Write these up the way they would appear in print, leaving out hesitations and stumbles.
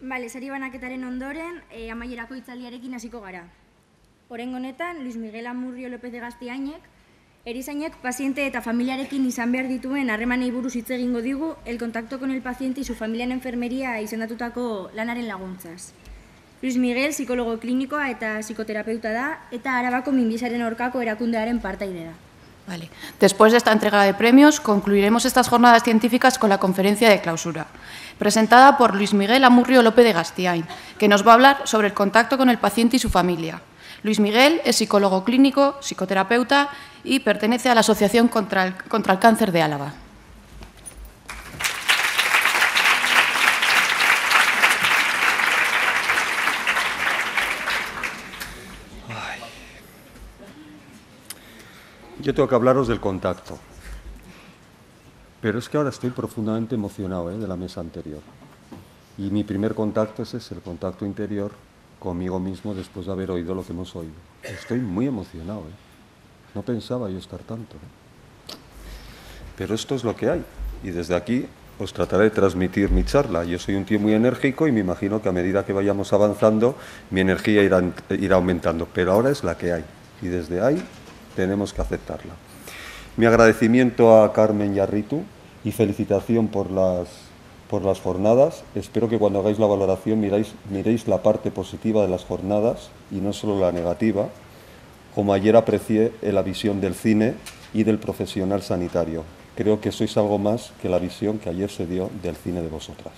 Bale, sari banaketaren ondoren, amaierako hitzaldiarekin hasiko gara. Oraingo honetan, Luis Miguel Amurrio López de Gaztiainek, erizainek paziente eta familiarekin izan behar dituen harremanei buruz hitz egingo digu El contacto con el paciente y su familia en enfermería izendatutako lanaren laguntzaz. Luis Miguel psikologo klinikoa eta psikoterapeuta da, eta Arabako minbizaren aurkako erakundearen partaide da. Vale. Después de esta entrega de premios, concluiremos estas jornadas científicas con la conferencia de clausura, presentada por Luis Miguel Amurrio López de Gaztiain, que nos va a hablar sobre el contacto con el paciente y su familia. Luis Miguel es psicólogo clínico, psicoterapeuta y pertenece a la Asociación contra el Cáncer de Álava. Yo tengo que hablaros del contacto, pero es que ahora estoy profundamente emocionado de la mesa anterior. Y mi primer contacto es ese, el contacto interior conmigo mismo después de haber oído lo que hemos oído. Estoy muy emocionado, no pensaba yo estar tanto. Pero esto es lo que hay, y desde aquí os trataré de transmitir mi charla. Yo soy un tío muy enérgico y me imagino que a medida que vayamos avanzando, mi energía irá aumentando, pero ahora es la que hay, y desde ahí tenemos que aceptarla. Mi agradecimiento a Carmen y a Ritu y felicitación por las jornadas. Espero que cuando hagáis la valoración miréis la parte positiva de las jornadas y no solo la negativa, como ayer aprecié en la visión del cine y del profesional sanitario. Creo que sois algo más que la visión que ayer se dio del cine de vosotras.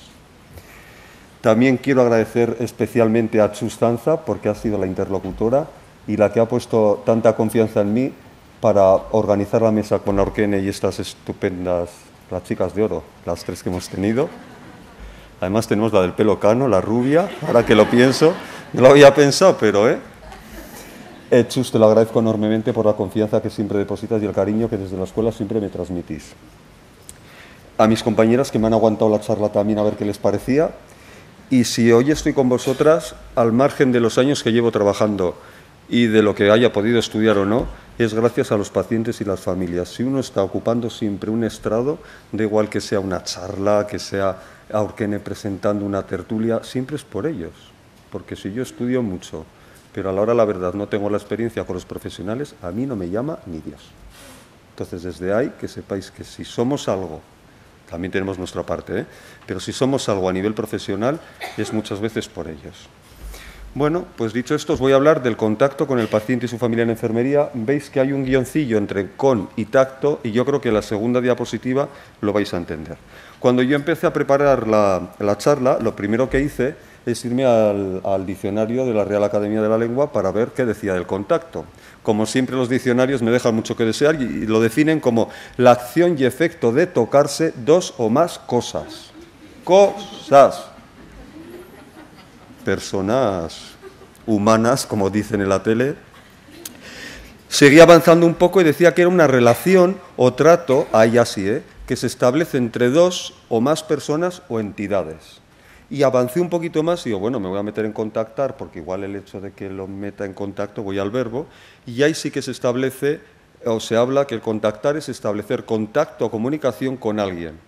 También quiero agradecer especialmente a Chus Zanza porque ha sido la interlocutora y la que ha puesto tanta confianza en mí para organizar la mesa con Orkene y estas estupendas, las chicas de oro, las tres que hemos tenido. Además tenemos la del pelo cano, la rubia, ahora que lo pienso, no lo había pensado, pero Chus, te lo agradezco enormemente por la confianza que siempre depositas y el cariño que desde la escuela siempre me transmitís. A mis compañeras que me han aguantado la charla también a ver qué les parecía. Y si hoy estoy con vosotras, al margen de los años que llevo trabajando y de lo que haya podido estudiar o no, es gracias a los pacientes y las familias. Si uno está ocupando siempre un estrado, da igual que sea una charla, que sea a Orkene presentando una tertulia, siempre es por ellos. Porque si yo estudio mucho, pero a la hora la verdad no tengo la experiencia con los profesionales, a mí no me llama ni Dios. Entonces, desde ahí, que sepáis que si somos algo, también tenemos nuestra parte, pero si somos algo a nivel profesional, es muchas veces por ellos. Bueno, pues dicho esto, os voy a hablar del contacto con el paciente y su familia en enfermería. Veis que hay un guioncillo entre con y tacto y yo creo que la segunda diapositiva lo vais a entender. Cuando yo empecé a preparar la charla, lo primero que hice es irme al diccionario de la Real Academia de la Lengua para ver qué decía del contacto. Como siempre, los diccionarios me dejan mucho que desear y lo definen como la acción y efecto de tocarse dos o más cosas. Cosas. Personas humanas, como dicen en la tele. Seguía avanzando un poco y decía que era una relación o trato, ahí así, que se establece entre dos o más personas o entidades. Y avancé un poquito más y digo, bueno, me voy a meter en contactar, porque igual el hecho de que lo meta en contacto, voy al verbo, y ahí sí que se establece, o se habla que el contactar es establecer contacto o comunicación con alguien.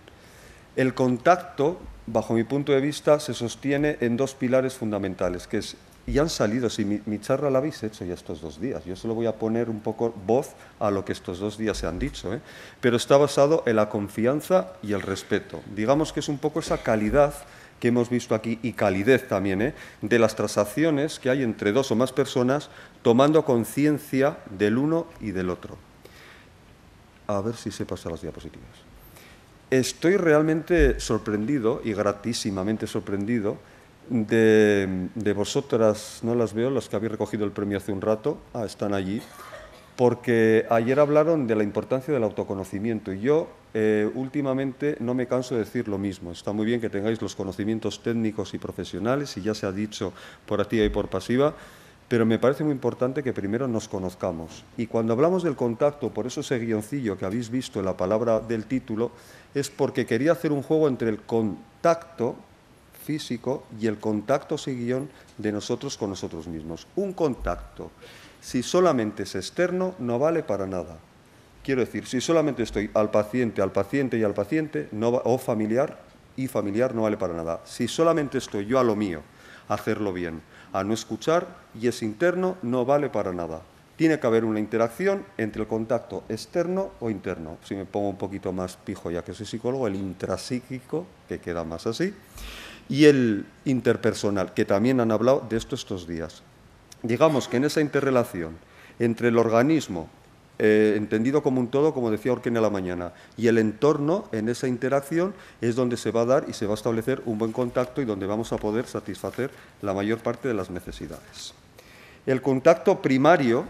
El contacto, bajo mi punto de vista, se sostiene en dos pilares fundamentales, que es, y han salido, si mi charla la habéis hecho ya estos 2 días, yo solo voy a poner un poco voz a lo que estos 2 días se han dicho, pero está basado en la confianza y el respeto. Digamos que es un poco esa calidad que hemos visto aquí, y calidez también, de las transacciones que hay entre dos o más personas, tomando conciencia del uno y del otro. A ver si se pasan las diapositivas. Estoy realmente sorprendido, y gratísimamente sorprendido, de vosotras, no las veo, las que habéis recogido el premio hace un rato, están allí, porque ayer hablaron de la importancia del autoconocimiento, y yo últimamente no me canso de decir lo mismo. Está muy bien que tengáis los conocimientos técnicos y profesionales, y ya se ha dicho por activa y por pasiva, pero me parece muy importante que primero nos conozcamos. Y cuando hablamos del contacto, por eso ese guioncillo que habéis visto en la palabra del título, es porque quería hacer un juego entre el contacto físico y el contacto sin guión de nosotros con nosotros mismos. Un contacto, si solamente es externo, no vale para nada. Quiero decir, si solamente estoy al paciente y al paciente, no va, o familiar, y familiar no vale para nada. Si solamente estoy yo a lo mío, a hacerlo bien, a no escuchar y es interno, no vale para nada. Tiene que haber una interacción entre el contacto externo o interno. Si me pongo un poquito más pijo, ya que soy psicólogo, el intrapsíquico, que queda más así, y el interpersonal, que también han hablado de esto estos días. Digamos que en esa interrelación entre el organismo, entendido como un todo, como decía Orken a la mañana, y el entorno, en esa interacción, es donde se va a dar y se va a establecer un buen contacto y donde vamos a poder satisfacer la mayor parte de las necesidades. El contacto primario,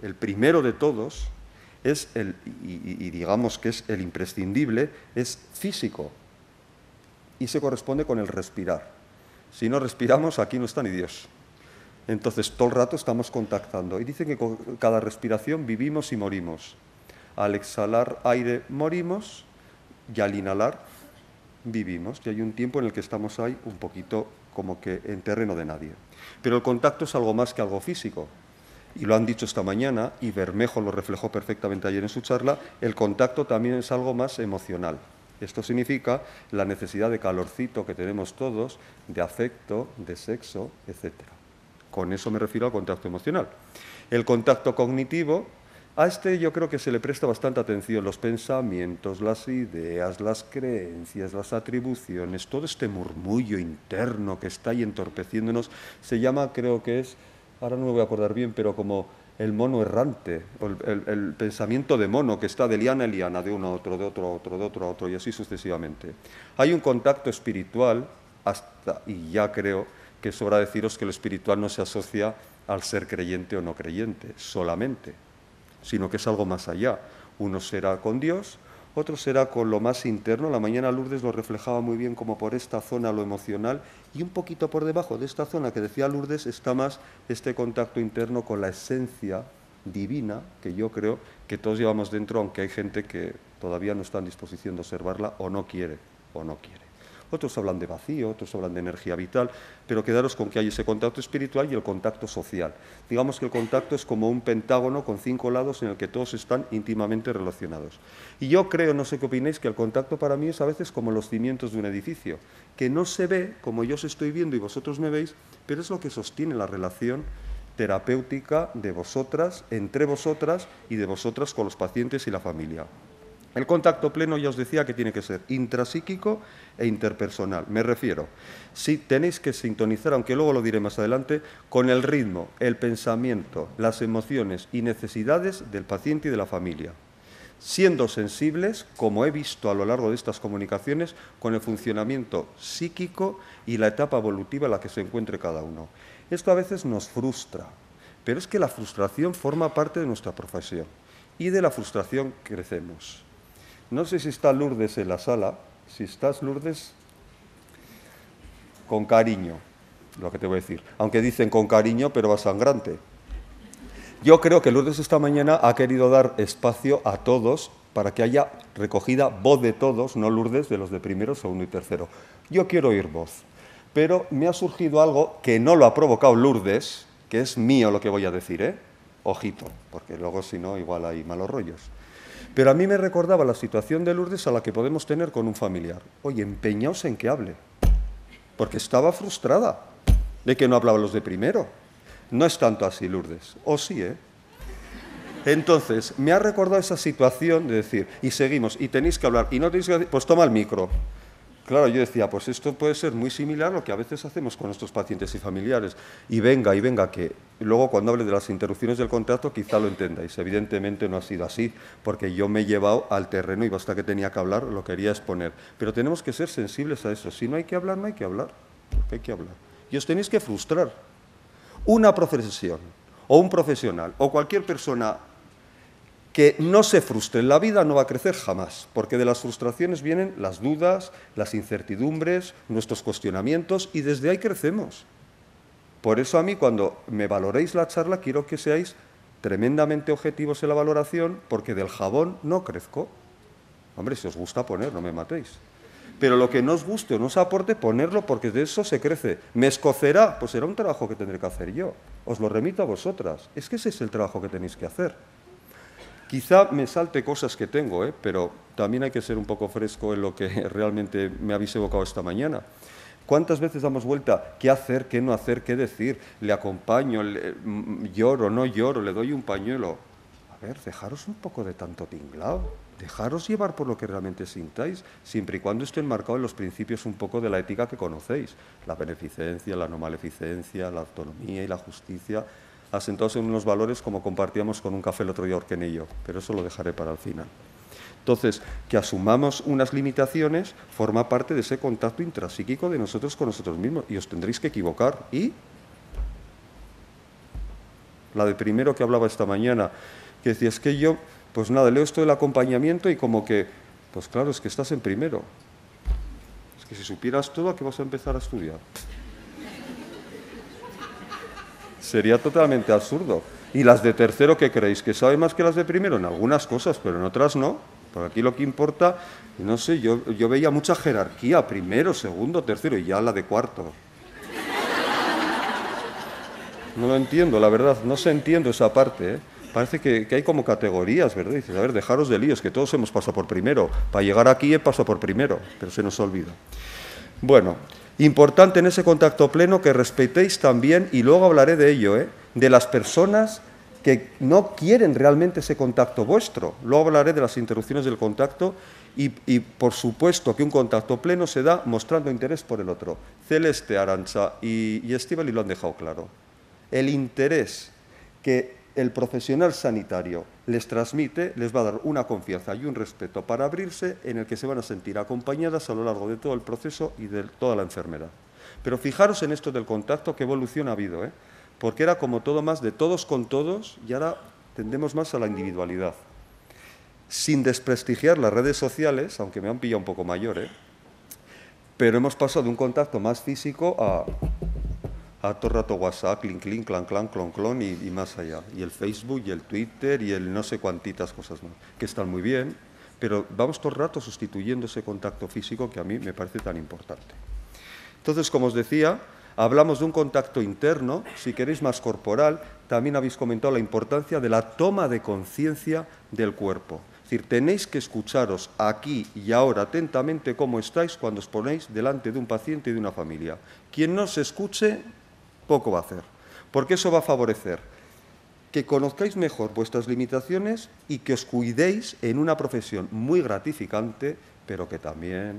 el primero de todos, es y digamos que es el imprescindible, es físico y se corresponde con el respirar. Si no respiramos, aquí no está ni Dios. Entonces, todo el rato estamos contactando. Y dicen que con cada respiración vivimos y morimos. Al exhalar aire morimos y al inhalar vivimos. Y hay un tiempo en el que estamos ahí un poquito como que en terreno de nadie. Pero el contacto es algo más que algo físico. Y lo han dicho esta mañana, y Bermejo lo reflejó perfectamente ayer en su charla, el contacto también es algo más emocional. Esto significa la necesidad de calorcito que tenemos todos, de afecto, de sexo, etc. Con eso me refiero al contacto emocional. El contacto cognitivo, a este yo creo que se le presta bastante atención, los pensamientos, las ideas, las creencias, las atribuciones, todo este murmullo interno que está ahí entorpeciéndonos, se llama, creo que es, ahora no me voy a acordar bien, pero como el mono errante, o el pensamiento de mono que está de liana en liana, de uno a otro, de otro a otro, de otro a otro, y así sucesivamente. Hay un contacto espiritual, y ya creo que sobra deciros que lo espiritual no se asocia al ser creyente o no creyente, solamente, sino que es algo más allá. Uno será con Dios, otro será con lo más interno. La mañana Lourdes lo reflejaba muy bien como por esta zona lo emocional y un poquito por debajo de esta zona que decía Lourdes está más este contacto interno con la esencia divina que yo creo que todos llevamos dentro, aunque hay gente que todavía no está en disposición de observarla o no quiere. Otros hablan de vacío, otros hablan de energía vital, pero quedaros con que hay ese contacto espiritual y el contacto social. Digamos que el contacto es como un pentágono con 5 lados en el que todos están íntimamente relacionados. Y yo creo, no sé qué opinéis, que el contacto para mí es a veces como los cimientos de un edificio, que no se ve como yo os estoy viendo y vosotros me veis, pero es lo que sostiene la relación terapéutica de vosotras, entre vosotras y de vosotras con los pacientes y la familia. El contacto pleno ya os decía que tiene que ser intrapsíquico e interpersonal. Me refiero, si tenéis que sintonizar, aunque luego lo diré más adelante, con el ritmo, el pensamiento, las emociones y necesidades del paciente y de la familia, siendo sensibles, como he visto a lo largo de estas comunicaciones, con el funcionamiento psíquico y la etapa evolutiva en la que se encuentre cada uno. Esto a veces nos frustra, pero es que la frustración forma parte de nuestra profesión y de la frustración crecemos. No sé si está Lourdes en la sala. Si estás, Lourdes, con cariño, lo que te voy a decir. Aunque dicen con cariño, pero va sangrante. Yo creo que Lourdes esta mañana ha querido dar espacio a todos para que haya recogida voz de todos, no Lourdes de los de primero, segundo y tercero. Yo quiero oír voz, pero me ha surgido algo que no lo ha provocado Lourdes, que es mío lo que voy a decir, ¿eh? Ojito, porque luego si no igual hay malos rollos. Pero a mí me recordaba la situación de Lourdes a la que podemos tener con un familiar. Oye, empeñaos en que hable, porque estaba frustrada de que no hablaban los de primero. No es tanto así, Lourdes. O sí, ¿eh? Entonces, me ha recordado esa situación de decir, y seguimos, y tenéis que hablar, y no tenéis que decir, pues toma el micro. Claro, yo decía, pues esto puede ser muy similar a lo que a veces hacemos con nuestros pacientes y familiares. Y venga, que luego cuando hable de las interrupciones del contacto quizá lo entendáis. Evidentemente no ha sido así, porque yo me he llevado al terreno y basta que tenía que hablar, lo quería exponer. Pero tenemos que ser sensibles a eso. Si no hay que hablar, no hay que hablar. Porque hay que hablar. Y os tenéis que frustrar. Una profesión, o un profesional, o cualquier persona que no se frustre en la vida no va a crecer jamás, porque de las frustraciones vienen las dudas, las incertidumbres, nuestros cuestionamientos, y desde ahí crecemos. Por eso a mí, cuando me valoréis la charla, quiero que seáis tremendamente objetivos en la valoración, porque del jabón no crezco. Hombre, si os gusta poner, no me matéis. Pero lo que no os guste o no os aporte, ponerlo, porque de eso se crece. ¿Me escocerá? Pues será un trabajo que tendré que hacer yo. Os lo remito a vosotras. Es que ese es el trabajo que tenéis que hacer. Quizá me salte cosas que tengo, pero también hay que ser un poco fresco en lo que realmente me habéis evocado esta mañana. ¿Cuántas veces damos vuelta? ¿Qué hacer, qué no hacer, qué decir? ¿Le acompaño, lloro, no lloro, le doy un pañuelo? A ver, dejaros un poco de tanto tinglao, dejaros llevar por lo que realmente sintáis, siempre y cuando esté enmarcado en los principios un poco de la ética que conocéis, la beneficencia, la no maleficencia, la autonomía y la justicia, asentados en unos valores como compartíamos con un café el otro día Orken y yo, pero eso lo dejaré para el final. Entonces, que asumamos unas limitaciones forma parte de ese contacto intrapsíquico de nosotros con nosotros mismos, y os tendréis que equivocar. Y la de primero que hablaba esta mañana, que decía, es que yo, pues nada, leo esto del acompañamiento y como que, pues claro, es que estás en primero. Es que si supieras todo, ¿a qué vas a empezar a estudiar? Sería totalmente absurdo. ¿Y las de tercero qué creéis? ¿Que saben más que las de primero? En algunas cosas, pero en otras no. Porque aquí lo que importa, no sé, yo veía mucha jerarquía, primero, segundo, tercero, y ya la de cuarto. No lo entiendo, la verdad, no se entiendo esa parte, Parece que hay como categorías, ¿verdad? Dices, a ver, dejaros de líos, que todos hemos pasado por primero. Para llegar aquí he pasado por primero, pero se nos olvida. Bueno, importante en ese contacto pleno que respetéis también, y luego hablaré de ello, de las personas que no quieren realmente ese contacto vuestro. Luego hablaré de las interrupciones del contacto y por supuesto que un contacto pleno se da mostrando interés por el otro. Celeste, Arantxa y Estíbaliz lo han dejado claro. El interés que el profesional sanitario les transmite les va a dar una confianza y un respeto para abrirse en el que se van a sentir acompañadas a lo largo de todo el proceso y de toda la enfermedad. Pero fijaros en esto del contacto, qué evolución ha habido, porque era como todo más de todos con todos y ahora tendemos más a la individualidad. Sin desprestigiar las redes sociales, aunque me han pillado un poco mayor, pero hemos pasado de un contacto más físico a todo rato WhatsApp, clink, clink, clan, clan, clon, clon y más allá. Y el Facebook y el Twitter y el no sé cuantitas cosas más, que están muy bien, pero vamos todo el rato sustituyendo ese contacto físico que a mí me parece tan importante. Entonces, como os decía, hablamos de un contacto interno, si queréis más corporal, también habéis comentado la importancia de la toma de conciencia del cuerpo. Es decir, tenéis que escucharos aquí y ahora atentamente cómo estáis cuando os ponéis delante de un paciente y de una familia. Quien no se escuche, poco va a hacer, porque eso va a favorecer que conozcáis mejor vuestras limitaciones y que os cuidéis en una profesión muy gratificante, pero que también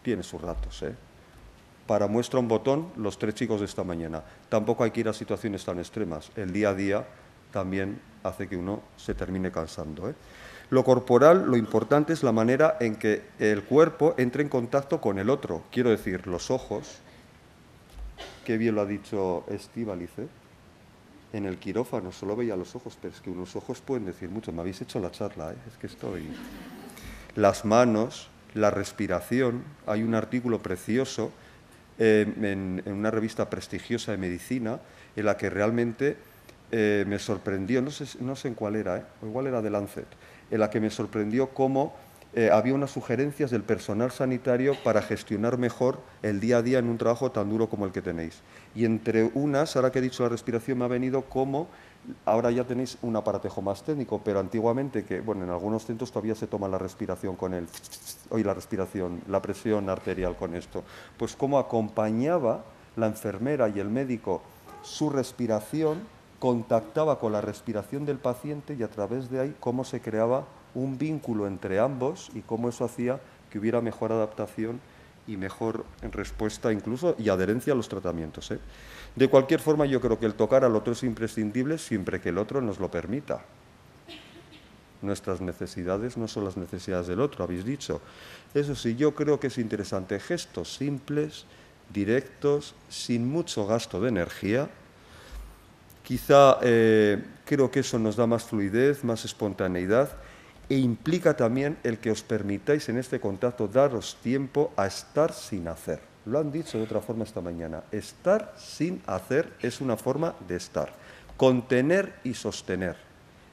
tiene sus ratos, Para muestra un botón, los 3 chicos de esta mañana. Tampoco hay que ir a situaciones tan extremas. El día a día también hace que uno se termine cansando, Lo corporal, lo importante es la manera en que el cuerpo entre en contacto con el otro. Quiero decir, los ojos, qué bien lo ha dicho Estíbaliz, en el quirófano solo veía los ojos, pero es que unos ojos pueden decir mucho. Me habéis hecho la charla, es que estoy... Las manos, la respiración, hay un artículo precioso en una revista prestigiosa de medicina en la que realmente me sorprendió, no sé en cuál era, o igual era de Lancet, en la que me sorprendió cómo había unas sugerencias del personal sanitario para gestionar mejor el día a día en un trabajo tan duro como el que tenéis. Y entre unas, ahora que he dicho la respiración, me ha venido cómo ahora ya tenéis un aparatejo más técnico, pero antiguamente, que bueno, en algunos centros todavía se toma la respiración con el... Hoy la presión arterial con esto. Pues cómo acompañaba la enfermera y el médico su respiración, contactaba con la respiración del paciente y a través de ahí cómo se creaba un vínculo entre ambos y cómo eso hacía que hubiera mejor adaptación y mejor respuesta incluso y adherencia a los tratamientos. De cualquier forma, yo creo que el tocar al otro es imprescindible siempre que el otro nos lo permita. Nuestras necesidades no son las necesidades del otro, habéis dicho. Eso sí, yo creo que es interesante. Gestos simples, directos, sin mucho gasto de energía. Quizá creo que eso nos da más fluidez, más espontaneidad e implica también el que os permitáis en este contacto daros tiempo a estar sin hacer. Lo han dicho de otra forma esta mañana. Estar sin hacer es una forma de estar. Contener y sostener.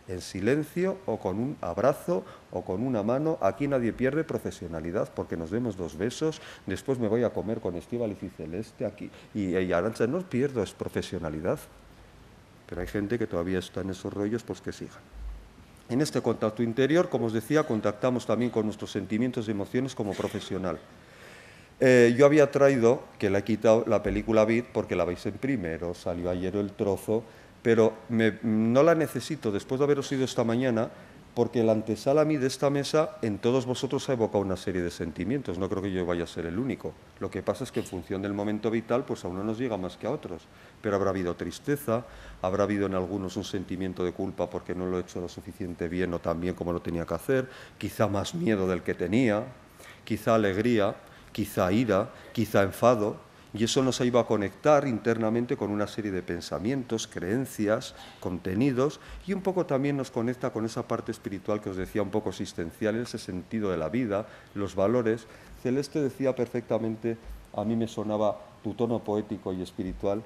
En silencio o con un abrazo o con una mano. Aquí nadie pierde profesionalidad porque nos demos 2 besos. Después me voy a comer con Estíbaliz y Celeste aquí. Y Arantxa, no pierdo, es profesionalidad. Pero hay gente que todavía está en esos rollos, pues que sigan. En este contacto interior, como os decía, contactamos también con nuestros sentimientos y emociones como profesional. Yo había traído, que le he quitado la película Vid, porque la veis en primero, salió ayer el trozo, pero no la necesito después de haberos ido esta mañana, porque la antesala a mí de esta mesa en todos vosotros ha evocado una serie de sentimientos. No creo que yo vaya a ser el único. Lo que pasa es que en función del momento vital, pues a uno nos llega más que a otros. Pero habrá habido tristeza, habrá habido en algunos un sentimiento de culpa porque no lo he hecho lo suficiente bien o tan bien como lo tenía que hacer, quizá más miedo del que tenía, quizá alegría, quizá ira, quizá enfado. Y eso nos ha ido a conectar internamente con una serie de pensamientos, creencias, contenidos, y un poco también nos conecta con esa parte espiritual que os decía, un poco existencial, ese sentido de la vida, los valores. Celeste decía perfectamente, a mí me sonaba tu tono poético y espiritual,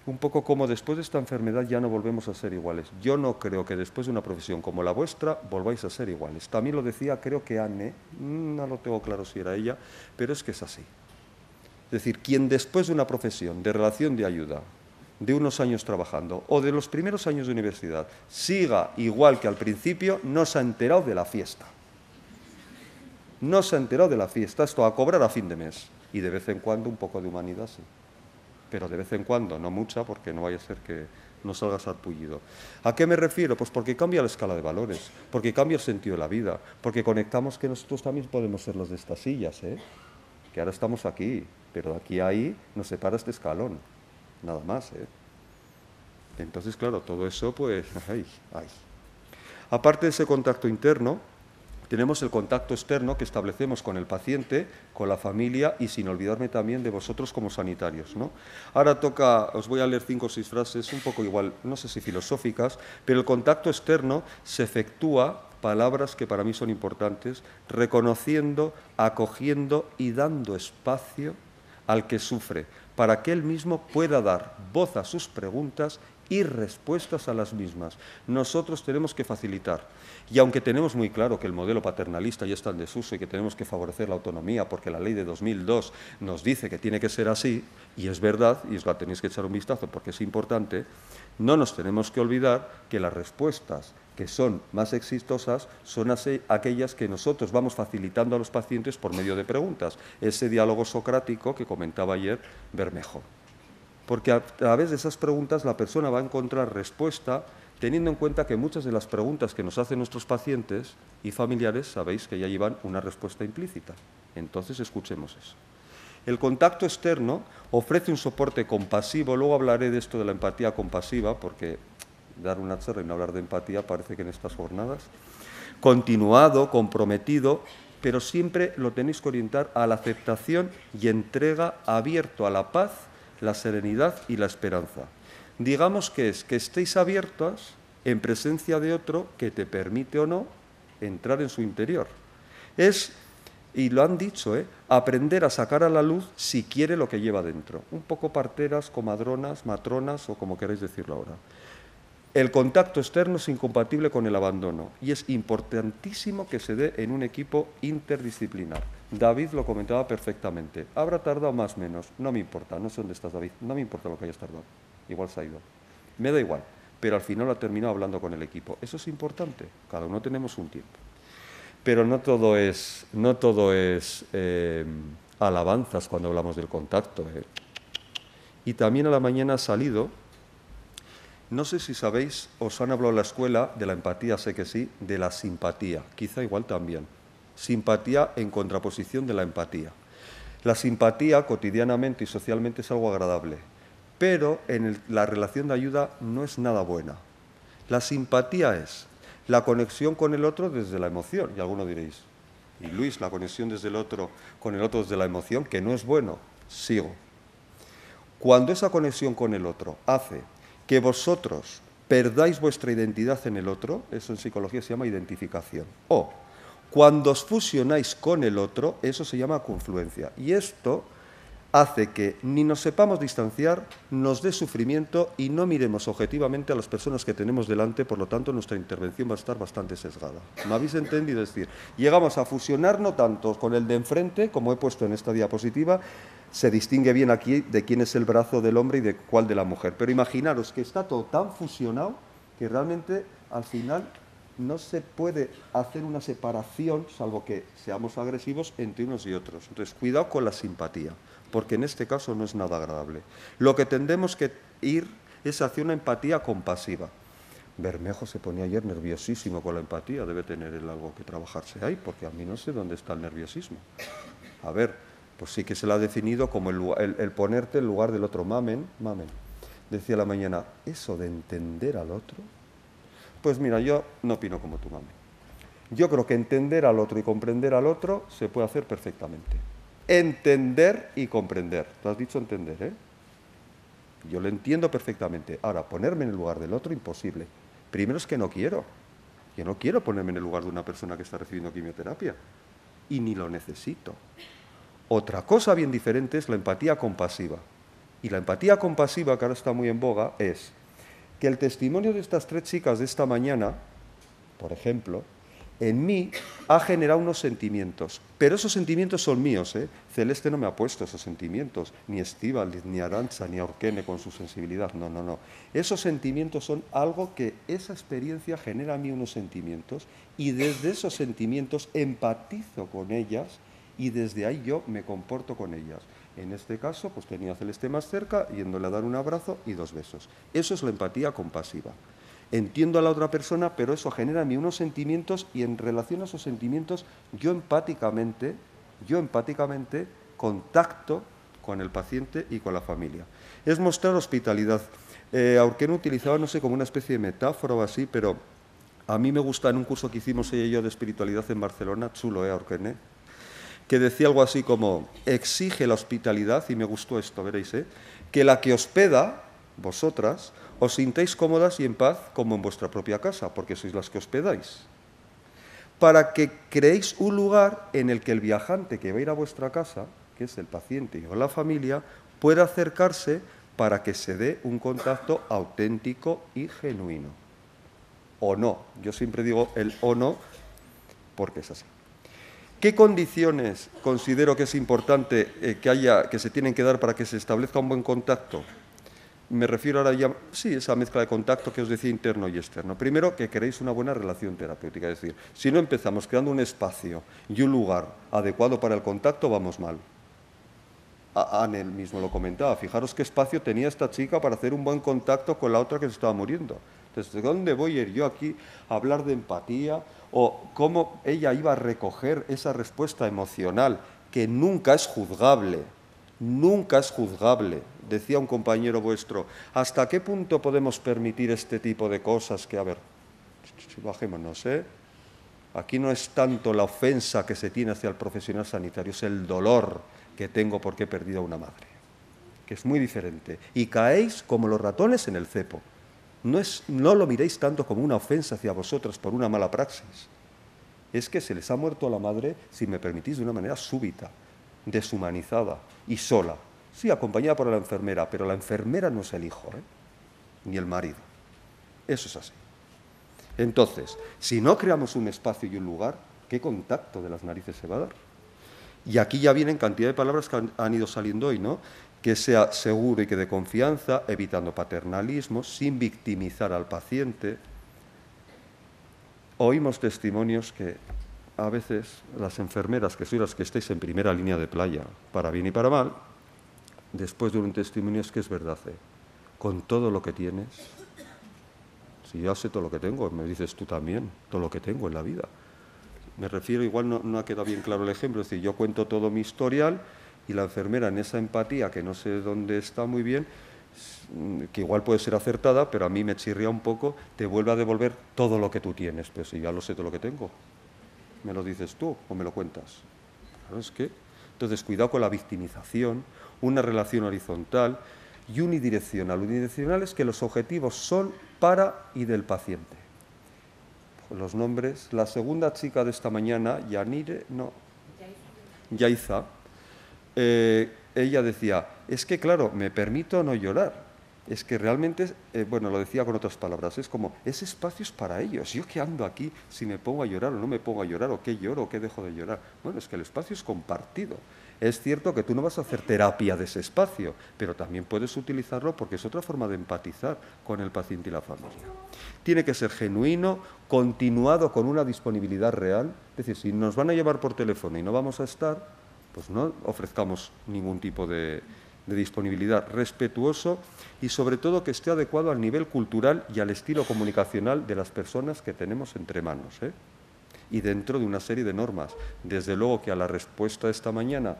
un poco como después de esta enfermedad ya no volvemos a ser iguales. Yo no creo que después de una profesión como la vuestra volváis a ser iguales. También lo decía, creo que Anne, no lo tengo claro si era ella, pero es que es así. Es decir, quien después de una profesión de relación de ayuda, de unos años trabajando o de los primeros años de universidad, siga igual que al principio, no se ha enterado de la fiesta. No se ha enterado de la fiesta, esto a cobrar a fin de mes. Y de vez en cuando un poco de humanidad, sí. Pero de vez en cuando, no mucha, porque no vaya a ser que no salga sarpullido. ¿A qué me refiero? Pues porque cambia la escala de valores, porque cambia el sentido de la vida, porque conectamos que nosotros también podemos ser los de estas sillas, que ahora estamos aquí, pero de aquí a ahí nos separa este escalón, nada más. Entonces, claro, todo eso, pues, ay. Aparte de ese contacto interno, tenemos el contacto externo que establecemos con el paciente, con la familia y sin olvidarme también de vosotros como sanitarios, ¿no? Ahora toca, os voy a leer 5 o 6 frases, un poco igual, no sé si filosóficas, pero el contacto externo se efectúa, palabras que para mí son importantes, reconociendo, acogiendo y dando espacio al que sufre, para que él mismo pueda dar voz a sus preguntas y respuestas a las mismas. Nosotros tenemos que facilitar. Y aunque tenemos muy claro que el modelo paternalista ya está en desuso y que tenemos que favorecer la autonomía porque la ley de 2002 nos dice que tiene que ser así, y es verdad, y os la tenéis que echar un vistazo porque es importante, no nos tenemos que olvidar que las respuestas que son más exitosas son aquellas que nosotros vamos facilitando a los pacientes por medio de preguntas. Ese diálogo socrático que comentaba ayer Bermejo. Porque a través de esas preguntas la persona va a encontrar respuesta, teniendo en cuenta que muchas de las preguntas que nos hacen nuestros pacientes y familiares, sabéis que ya llevan una respuesta implícita. Entonces, escuchemos eso. El contacto externo ofrece un soporte compasivo, luego hablaré de esto de la empatía compasiva, porque dar una charla y no hablar de empatía parece que en estas jornadas, continuado, comprometido, pero siempre lo tenéis que orientar a la aceptación y entrega, abierto a la paz, la serenidad y la esperanza. Digamos que es que estéis abiertos en presencia de otro que te permite o no entrar en su interior. Es, y lo han dicho, aprender a sacar a la luz si quiere lo que lleva dentro. Un poco parteras, comadronas, matronas o como queráis decirlo ahora. El contacto externo es incompatible con el abandono y es importantísimo que se dé en un equipo interdisciplinar. David lo comentaba perfectamente. Habrá tardado más o menos, no me importa, no sé dónde estás, David, no me importa lo que hayas tardado, igual se ha ido. Me da igual, pero al final ha terminado hablando con el equipo. Eso es importante, cada uno tenemos un tiempo. Pero no todo es alabanzas cuando hablamos del contacto. Y también a la mañana ha salido. No sé si sabéis, os han hablado en la escuela de la empatía, sé que sí, de la simpatía, quizá igual también. Simpatía en contraposición de la empatía. La simpatía cotidianamente y socialmente es algo agradable, pero en la relación de ayuda no es nada buena. La simpatía es la conexión con el otro desde la emoción, y alguno diréis, y Luis, la conexión desde el otro con el otro desde la emoción, que no es bueno, sigo. Cuando esa conexión con el otro hace que vosotros perdáis vuestra identidad en el otro, eso en psicología se llama identificación. O cuando os fusionáis con el otro, eso se llama confluencia. Y esto hace que ni nos sepamos distanciar, nos dé sufrimiento y no miremos objetivamente a las personas que tenemos delante, por lo tanto nuestra intervención va a estar bastante sesgada. ¿Me habéis entendido? Es decir, llegamos a fusionarnos tanto con el de enfrente, como he puesto en esta diapositiva, se distingue bien aquí de quién es el brazo del hombre y de cuál de la mujer. Pero imaginaros que está todo tan fusionado que realmente al final no se puede hacer una separación, salvo que seamos agresivos, entre unos y otros. Entonces, cuidado con la simpatía, porque en este caso no es nada agradable. Lo que tendemos que ir es hacia una empatía compasiva. Bermejo se ponía ayer nerviosísimo con la empatía, debe tener él algo que trabajarse ahí, porque a mí no sé dónde está el nerviosismo. A ver, pues sí que se lo ha definido como el ponerte en lugar del otro. Mamen. Decía la mañana, eso de entender al otro. Pues mira, yo no opino como tú, mamen. Yo creo que entender al otro y comprender al otro se puede hacer perfectamente. Entender y comprender. Tú has dicho entender, ¿eh? Yo lo entiendo perfectamente. Ahora, ponerme en el lugar del otro, imposible. Primero es que no quiero. Yo no quiero ponerme en el lugar de una persona que está recibiendo quimioterapia. Y ni lo necesito. Otra cosa bien diferente es la empatía compasiva. Y la empatía compasiva, que ahora está muy en boga, es que el testimonio de estas 3 chicas de esta mañana, por ejemplo, en mí ha generado unos sentimientos. Pero esos sentimientos son míos, ¿eh? Celeste no me ha puesto esos sentimientos, ni Estíbaliz, ni Arantxa, ni Aurkene con su sensibilidad. No. Esos sentimientos son algo que esa experiencia genera a mí unos sentimientos y desde esos sentimientos empatizo con ellas y desde ahí yo me comporto con ellas. En este caso, pues tenía a Celeste más cerca, yéndole a dar un abrazo y 2 besos. Eso es la empatía compasiva. Entiendo a la otra persona, pero eso genera en mí unos sentimientos y en relación a esos sentimientos yo empáticamente contacto con el paciente y con la familia. Es mostrar hospitalidad. Aurkene utilizaba, no sé, como una especie de metáfora o así, pero a mí me gusta en un curso que hicimos ella y yo de espiritualidad en Barcelona, chulo, Aurkene, que decía algo así como, exige la hospitalidad, y me gustó esto, veréis, que la que hospeda, vosotras, os sintáis cómodas y en paz como en vuestra propia casa, porque sois las que hospedáis. Para que creéis un lugar en el que el viajante que va a ir a vuestra casa, que es el paciente o la familia, pueda acercarse para que se dé un contacto auténtico y genuino. O no, yo siempre digo el o no, porque es así. ¿Qué condiciones considero que es importante que se tienen que dar para que se establezca un buen contacto? Me refiero ahora ya, sí, esa mezcla de contacto que os decía interno y externo. Primero, que queréis una buena relación terapéutica, es decir, si no empezamos creando un espacio y un lugar adecuado para el contacto, vamos mal. Anel mismo lo comentaba, fijaros qué espacio tenía esta chica para hacer un buen contacto con la otra que se estaba muriendo. Entonces, ¿de dónde voy a ir yo aquí a hablar de empatía? O cómo ella iba a recoger esa respuesta emocional, que nunca es juzgable, decía un compañero vuestro. ¿Hasta qué punto podemos permitir este tipo de cosas que, a ver, bajémonos, Aquí no es tanto la ofensa que se tiene hacia el profesional sanitario, es el dolor que tengo porque he perdido a una madre, que es muy diferente. Y caéis como los ratones en el cepo. No lo miréis tanto como una ofensa hacia vosotras por una mala praxis. Es que se les ha muerto a la madre, si me permitís, de una manera súbita, deshumanizada y sola. Sí, acompañada por la enfermera, pero la enfermera no es el hijo, ni el marido. Eso es así. Entonces, si no creamos un espacio y un lugar, ¿qué contacto de las narices se va a dar? Y aquí ya vienen cantidad de palabras que han ido saliendo hoy, ¿no? Que sea seguro y que de confianza, evitando paternalismo, sin victimizar al paciente. Oímos testimonios que a veces las enfermeras, que sois las que estáis en primera línea de playa, para bien y para mal, después de un testimonio es que es verdad, con todo lo que tienes, si yo sé todo lo que tengo, me dices tú también, todo lo que tengo en la vida. Me refiero, igual no ha quedado bien claro el ejemplo, es decir, yo cuento todo mi historial y la enfermera en esa empatía, que no sé dónde está muy bien, que igual puede ser acertada, pero a mí me chirría un poco, te vuelve a devolver todo lo que tú tienes. Pues si ya lo sé todo lo que tengo, ¿me lo dices tú o me lo cuentas? Claro, es que... Entonces, cuidado con la victimización, una relación horizontal y unidireccional. Unidireccional es que los objetivos son para y del paciente. Los nombres, la segunda chica de esta mañana, Yaiza, ella decía, es que claro, me permito no llorar, es que realmente, bueno, lo decía con otras palabras, es como, ese espacio es para ellos, yo que ando aquí, si me pongo a llorar o no me pongo a llorar, o qué lloro o qué dejo de llorar, bueno, es que el espacio es compartido. Es cierto que tú no vas a hacer terapia de ese espacio, pero también puedes utilizarlo porque es otra forma de empatizar con el paciente y la familia. tiene que ser genuino, continuado con una disponibilidad real. Es decir, si nos van a llevar por teléfono y no vamos a estar, pues no ofrezcamos ningún tipo de disponibilidad, respetuoso y sobre todo que esté adecuado al nivel cultural y al estilo comunicacional de las personas que tenemos entre manos, y dentro de una serie de normas. Desde luego que a la respuesta de esta mañana,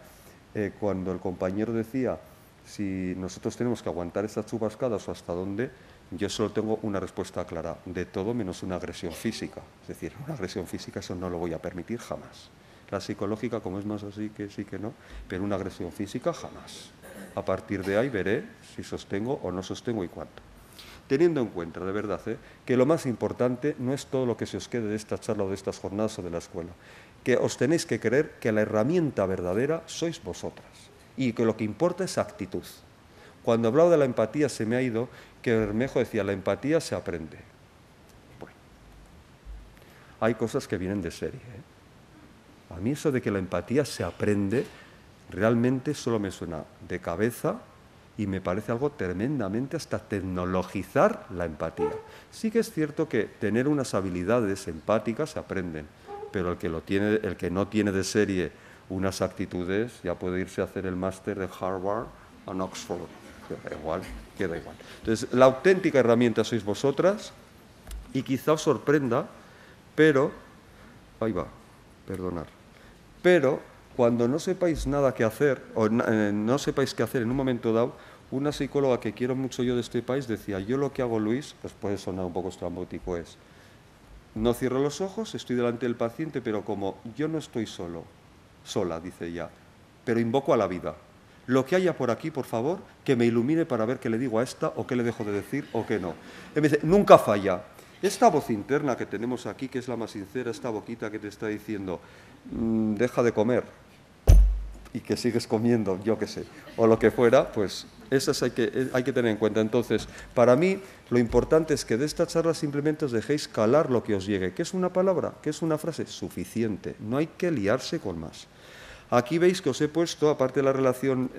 cuando el compañero decía si nosotros tenemos que aguantar estas chubascadas o hasta dónde, yo solo tengo una respuesta clara, de todo menos una agresión física. Es decir, una agresión física eso no lo voy a permitir jamás. La psicológica, como es más así que sí que no, pero una agresión física jamás. A partir de ahí veré si sostengo o no sostengo y cuánto. Teniendo en cuenta, de verdad, que lo más importante no es todo lo que se os quede de esta charla o de estas jornadas o de la escuela, que os tenéis que creer que la herramienta verdadera sois vosotras y que lo que importa es actitud. Cuando hablaba de la empatía se me ha ido que Bermejo decía, la empatía se aprende. Bueno, hay cosas que vienen de serie. A mí eso de que la empatía se aprende realmente solo me suena de cabeza y me parece algo tremendamente hasta tecnologizar la empatía. Sí que es cierto que tener unas habilidades empáticas se aprenden, pero el que no tiene de serie unas actitudes ya puede irse a hacer el máster de Harvard o Oxford. Queda igual. Entonces, la auténtica herramienta sois vosotras y quizá os sorprenda, pero, ahí va, perdonad, pero cuando no sepáis nada que hacer, o no sepáis qué hacer en un momento dado, una psicóloga que quiero mucho yo de este país decía, yo lo que hago, Luis, pues puede sonar un poco estrambótico, es, no cierro los ojos, estoy delante del paciente, pero como yo no estoy sola, dice ella, pero invoco a la vida. Lo que haya por aquí, por favor, que me ilumine para ver qué le digo a esta, o qué le dejo de decir, o qué no. Y me dice, nunca falla. Esta voz interna que tenemos aquí, que es la más sincera, esta boquita que te está diciendo, deja de comer, y que sigues comiendo, yo qué sé, o lo que fuera, pues esas hay que tener en cuenta. Entonces, para mí, lo importante es que de esta charla simplemente os dejéis calar lo que os llegue. ¿Qué es una palabra? ¿Qué es una frase? Suficiente. No hay que liarse con más. Aquí veis que os he puesto, aparte de la relación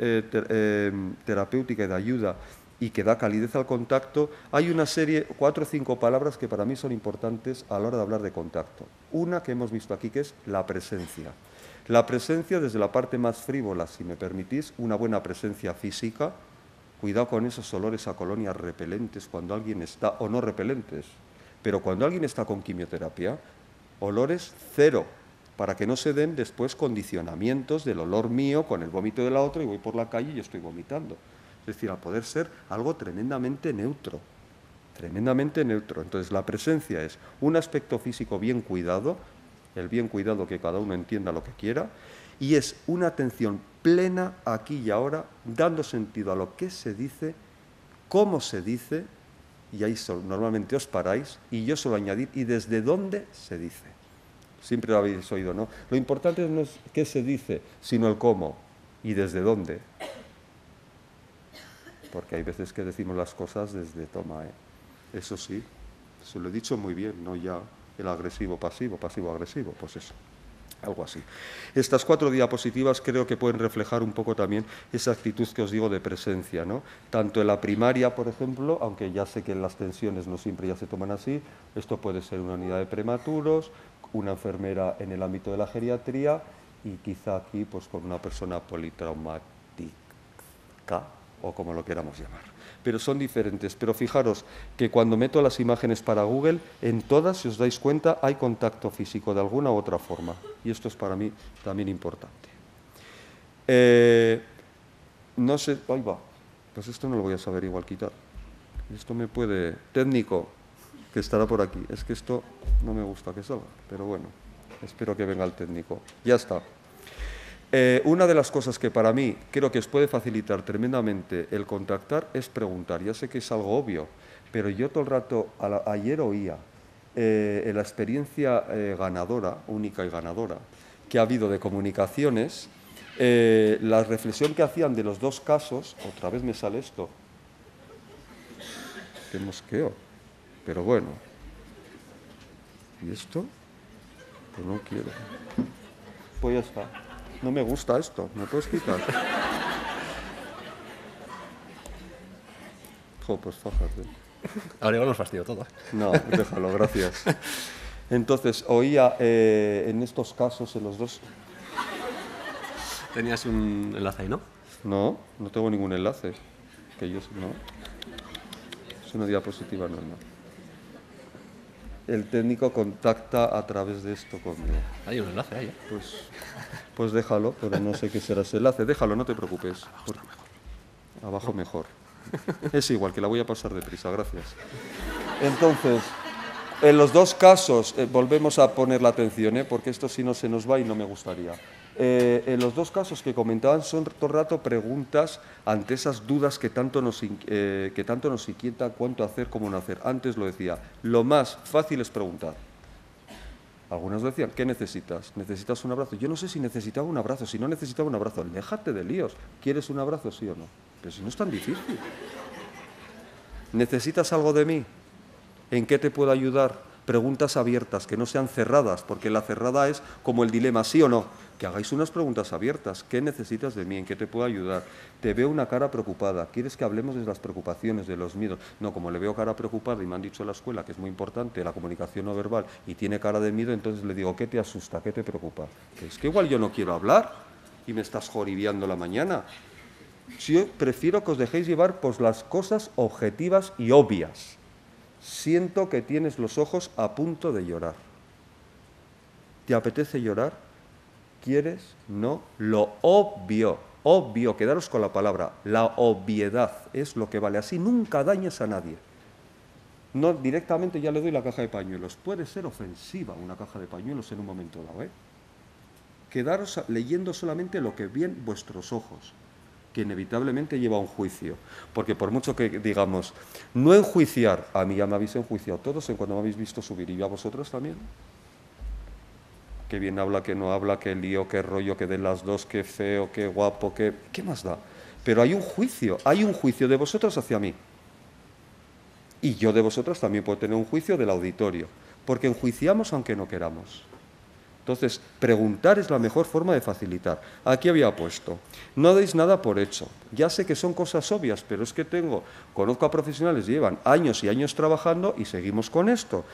terapéutica y de ayuda y que da calidez al contacto, hay una serie, 4 o 5 palabras que para mí son importantes a la hora de hablar de contacto. Una que hemos visto aquí, que es la presencia. La presencia desde la parte más frívola, si me permitís, una buena presencia física. Cuidado con esos olores a colonias repelentes cuando alguien está, o no repelentes, pero cuando alguien está con quimioterapia, olores cero, para que no se den después condicionamientos del olor mío con el vómito de la otra y voy por la calle y estoy vomitando. Es decir, al poder ser algo tremendamente neutro, tremendamente neutro. Entonces, la presencia es un aspecto físico bien cuidado, el bien cuidado que cada uno entienda lo que quiera, y es una atención plena aquí y ahora, dando sentido a lo que se dice, cómo se dice, y ahí normalmente os paráis, y yo suelo añadir, y desde dónde se dice. Siempre lo habéis oído, ¿no? Lo importante no es qué se dice, sino el cómo, y desde dónde. Porque hay veces que decimos las cosas desde toma, Eso sí, se lo he dicho muy bien, no ya el agresivo-pasivo, pasivo-agresivo, pues eso, algo así. Estas 4 diapositivas creo que pueden reflejar un poco también esa actitud que os digo de presencia, ¿no? Tanto en la primaria, por ejemplo, aunque ya sé que en las tensiones no siempre ya se toman así, esto puede ser una unidad de prematuros, una enfermera en el ámbito de la geriatría y quizá aquí pues con una persona politraumática o como lo queramos llamar. Pero son diferentes. Pero fijaros que cuando meto las imágenes para Google, en todas, si os dais cuenta, hay contacto físico de alguna u otra forma. Y esto es para mí también importante. No sé, ahí va. Pues esto no lo voy a saber igual quitar. Esto me puede... Técnico, que estará por aquí. Es que esto no me gusta que salga, pero bueno, espero que venga el técnico. Ya está. Una de las cosas que para mí creo que os puede facilitar tremendamente el contactar es preguntar. Ya sé que es algo obvio, pero yo todo el rato, ayer oía en la experiencia ganadora, única y ganadora, que ha habido de comunicaciones, la reflexión que hacían de los 2 casos, otra vez me sale esto, qué mosqueo, pero bueno, ¿y esto? Pues no quiero, pues ya está. No me gusta esto, ¿me puedes quitar? Jo, pues fájate. Ahora igual nos fastidio todo. No, déjalo, gracias. Entonces, oía en estos casos, en los dos... Tenías un enlace ahí, ¿no? No, no tengo ningún enlace. Que yo no. Es una diapositiva normal. El técnico contacta a través de esto conmigo. Hay un enlace ahí, ¿eh? Pues déjalo, pero no sé qué será ese enlace. Déjalo, no te preocupes. Abajo mejor. Es igual, que la voy a pasar deprisa, gracias. Entonces, en los dos casos, volvemos a poner la atención, porque esto si no se nos va y no me gustaría. En los dos casos que comentaban son todo el rato preguntas ante esas dudas que tanto nos inquietan, cuánto hacer, cómo no hacer. Antes lo decía, lo más fácil es preguntar. Algunos decían, ¿qué necesitas? ¿Necesitas un abrazo? Yo no sé si necesitaba un abrazo, si no necesitaba un abrazo, déjate de líos. ¿Quieres un abrazo, sí o no? Pero si no es tan difícil. ¿Necesitas algo de mí? ¿En qué te puedo ayudar? Preguntas abiertas, que no sean cerradas, porque la cerrada es como el dilema, ¿sí o no? Que hagáis unas preguntas abiertas. ¿Qué necesitas de mí? ¿En qué te puedo ayudar? Te veo una cara preocupada. ¿Quieres que hablemos de las preocupaciones, de los miedos? No, como le veo cara preocupada y me han dicho en la escuela que es muy importante la comunicación no verbal y tiene cara de miedo, entonces le digo, ¿qué te asusta? ¿Qué te preocupa? Que es que igual yo no quiero hablar y me estás joribiando la mañana. Yo prefiero que os dejéis llevar por las cosas objetivas y obvias. Siento que tienes los ojos a punto de llorar. ¿Te apetece llorar? ¿Quieres? No. Lo obvio, obvio, quedaros con la palabra, la obviedad es lo que vale. Así nunca dañes a nadie. No, directamente ya le doy la caja de pañuelos. Puede ser ofensiva una caja de pañuelos en un momento dado, ¿eh? Quedaros leyendo solamente lo que ven vuestros ojos, que inevitablemente lleva a un juicio. Porque por mucho que digamos, no enjuiciar, a mí ya me habéis enjuiciado todos en cuando me habéis visto subir, y yo a vosotros también. Qué bien habla, qué no habla, qué lío, qué rollo, qué de las dos, qué feo, qué guapo, qué más da. Pero hay un juicio de vosotros hacia mí. Y yo de vosotros también puedo tener un juicio del auditorio, porque enjuiciamos aunque no queramos. Entonces, preguntar es la mejor forma de facilitar. Aquí había puesto, no deis nada por hecho. Ya sé que son cosas obvias, pero es que conozco a profesionales que llevan años y años trabajando y seguimos con esto.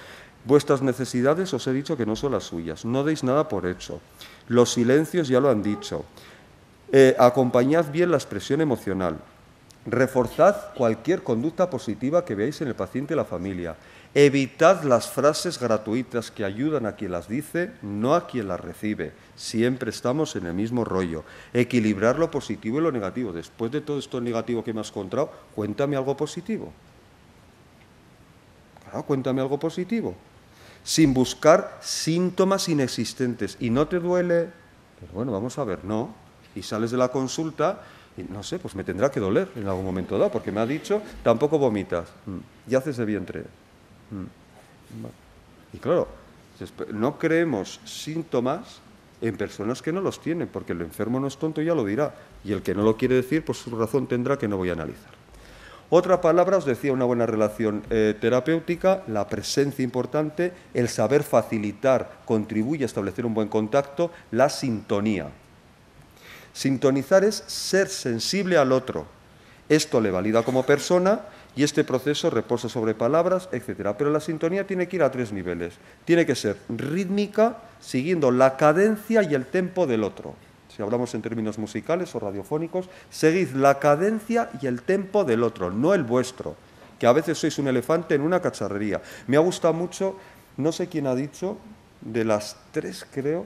Vuestras necesidades os he dicho que no son las suyas. No deis nada por hecho. Los silencios ya lo han dicho. Acompañad bien la expresión emocional. Reforzad cualquier conducta positiva que veáis en el paciente y la familia. Evitad las frases gratuitas que ayudan a quien las dice, no a quien las recibe. Siempre estamos en el mismo rollo. Equilibrar lo positivo y lo negativo. Después de todo esto negativo que me has contado, cuéntame algo positivo. Claro, cuéntame algo positivo. Sin buscar síntomas inexistentes. ¿Y no te duele? Pero bueno, vamos a ver, no. Y sales de la consulta y no sé, pues me tendrá que doler en algún momento dado, porque me ha dicho, tampoco vomitas. Y haces de vientre. Y claro, no creemos síntomas en personas que no los tienen, porque el enfermo no es tonto, ya lo dirá, y el que no lo quiere decir, pues su razón tendrá, que no voy a analizar. Otra palabra, os decía, una buena relación terapéutica, la presencia importante, el saber facilitar, contribuye a establecer un buen contacto, la sintonía. Sintonizar es ser sensible al otro. Esto le valida como persona y este proceso reposa sobre palabras, etc. Pero la sintonía tiene que ir a 3 niveles. Tiene que ser rítmica, siguiendo la cadencia y el tempo del otro. Si hablamos en términos musicales o radiofónicos, seguid la cadencia y el tempo del otro, no el vuestro, que a veces sois un elefante en una cacharrería. Me ha gustado mucho, no sé quién ha dicho, de las 3 creo,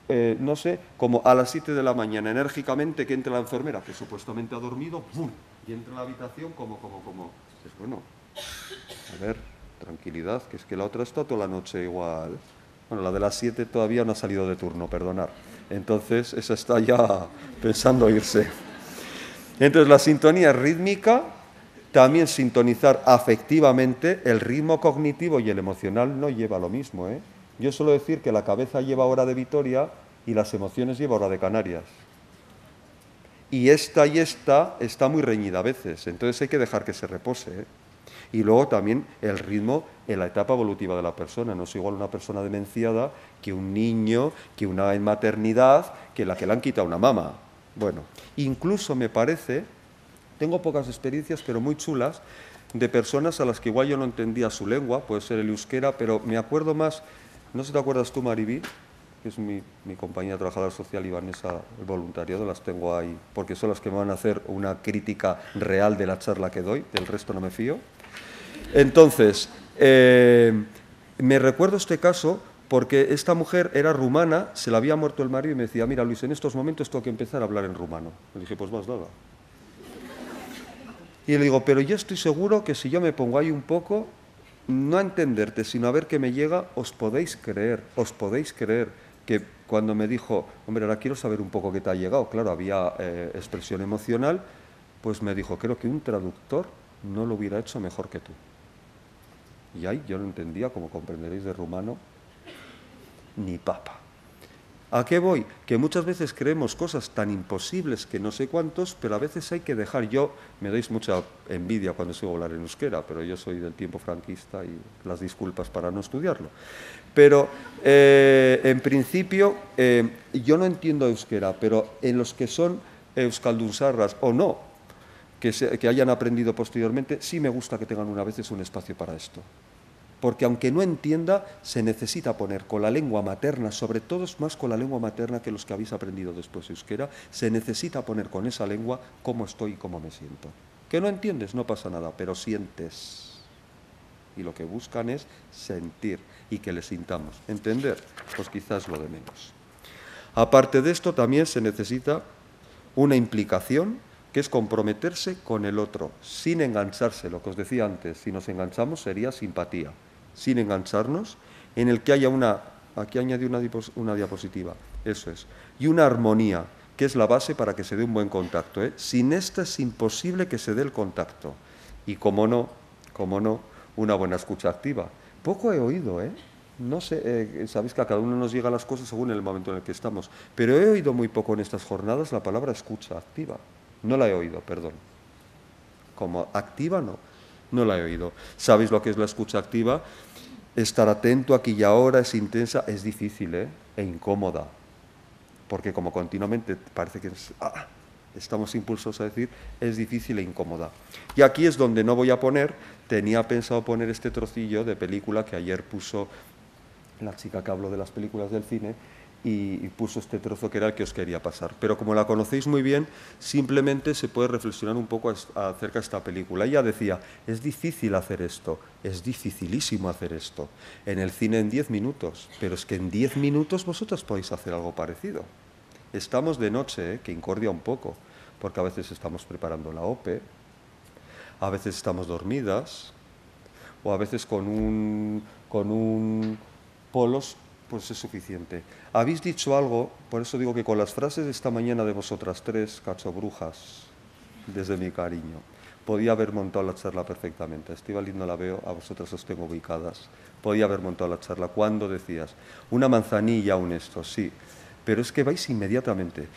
no sé, como a las 7 de la mañana, enérgicamente, que entra la enfermera, que supuestamente ha dormido, ¡pum!, y entra a la habitación como. Pues bueno, a ver, tranquilidad, que es que la otra está toda la noche igual. Bueno, la de las 7 todavía no ha salido de turno, perdonad. Entonces, esa está ya pensando irse. Entonces, la sintonía rítmica, también sintonizar afectivamente, el ritmo cognitivo y el emocional no lleva lo mismo, ¿eh? Yo suelo decir que la cabeza lleva hora de Vitoria y las emociones lleva hora de Canarias. Y esta está muy reñida a veces, entonces hay que dejar que se repose, ¿eh? Y luego también el ritmo en la etapa evolutiva de la persona. No es igual una persona demenciada que un niño, que una en maternidad, que la que le han quitado una mama. Bueno, incluso me parece, tengo pocas experiencias pero muy chulas, de personas a las que igual yo no entendía su lengua, puede ser el euskera, pero me acuerdo más, no sé si te acuerdas tú, Maribí, que es mi compañera trabajadora social y Vanessa, el voluntariado, las tengo ahí, porque son las que me van a hacer una crítica real de la charla que doy, del resto no me fío. Entonces, me recuerdo este caso porque esta mujer era rumana, se le había muerto el marido y me decía, mira Luis, en estos momentos tengo que empezar a hablar en rumano. Le dije, pues vas, dada. Y le digo, pero yo estoy seguro que si yo me pongo ahí un poco, no a entenderte, sino a ver qué me llega, os podéis creer que cuando me dijo, hombre, ahora quiero saber un poco qué te ha llegado, claro, había expresión emocional, pues me dijo, creo que un traductor no lo hubiera hecho mejor que tú. Y ahí yo no entendía, como comprenderéis de rumano, ni papa. ¿A qué voy? Que muchas veces creemos cosas tan imposibles que no sé cuántos, pero a veces hay que dejar. Yo, me dais mucha envidia cuando sigo hablar en euskera, pero yo soy del tiempo franquista y las disculpas para no estudiarlo. Pero, en principio, yo no entiendo euskera, pero en los que son euskaldunsarras o no, que hayan aprendido posteriormente, sí me gusta que tengan a veces un espacio para esto. Porque aunque no entienda, se necesita poner con la lengua materna, sobre todo es más con la lengua materna que los que habéis aprendido después euskera, se necesita poner con esa lengua cómo estoy y cómo me siento. Que no entiendes, no pasa nada, pero sientes. Y lo que buscan es sentir y que le sintamos. Entender, pues quizás lo de menos. Aparte de esto, también se necesita una implicación, que es comprometerse con el otro, sin engancharse. Lo que os decía antes, si nos enganchamos sería simpatía, sin engancharnos, en el que haya aquí añadí una diapositiva, eso es, y una armonía, que es la base para que se dé un buen contacto. Sin esta es imposible que se dé el contacto. Y como no, una buena escucha activa. Poco he oído, no sé, sabéis que a cada uno nos llegan las cosas según el momento en el que estamos, pero he oído muy poco en estas jornadas la palabra escucha activa. No la he oído, perdón. Como activa, no la he oído. ¿Sabéis lo que es la escucha activa? Estar atento aquí y ahora, es intensa, es difícil, e incómoda. Porque como continuamente parece que estamos impulsos a decir, es difícil e incómoda. Y aquí es donde no voy a poner, tenía pensado poner este trocillo de película que ayer puso la chica que habló de las películas del cine, y puso este trozo que era el que os quería pasar. Pero como la conocéis muy bien, simplemente se puede reflexionar un poco acerca de esta película. Ella decía, es difícil hacer esto, es dificilísimo hacer esto. En el cine en 10 minutos, pero es que en 10 minutos vosotros podéis hacer algo parecido. Estamos de noche, que incordia un poco, porque a veces estamos preparando la OPE, a veces estamos dormidas, o a veces con un polos, pues es suficiente. Habéis dicho algo, por eso digo que con las frases de esta mañana de vosotras tres, cachobrujas, desde mi cariño, podía haber montado la charla perfectamente. A Estíbaliz no la veo, a vosotras os tengo ubicadas. Podía haber montado la charla. ¿Cuándo decías? Una manzanilla, un esto, sí. Pero es que vais inmediatamente.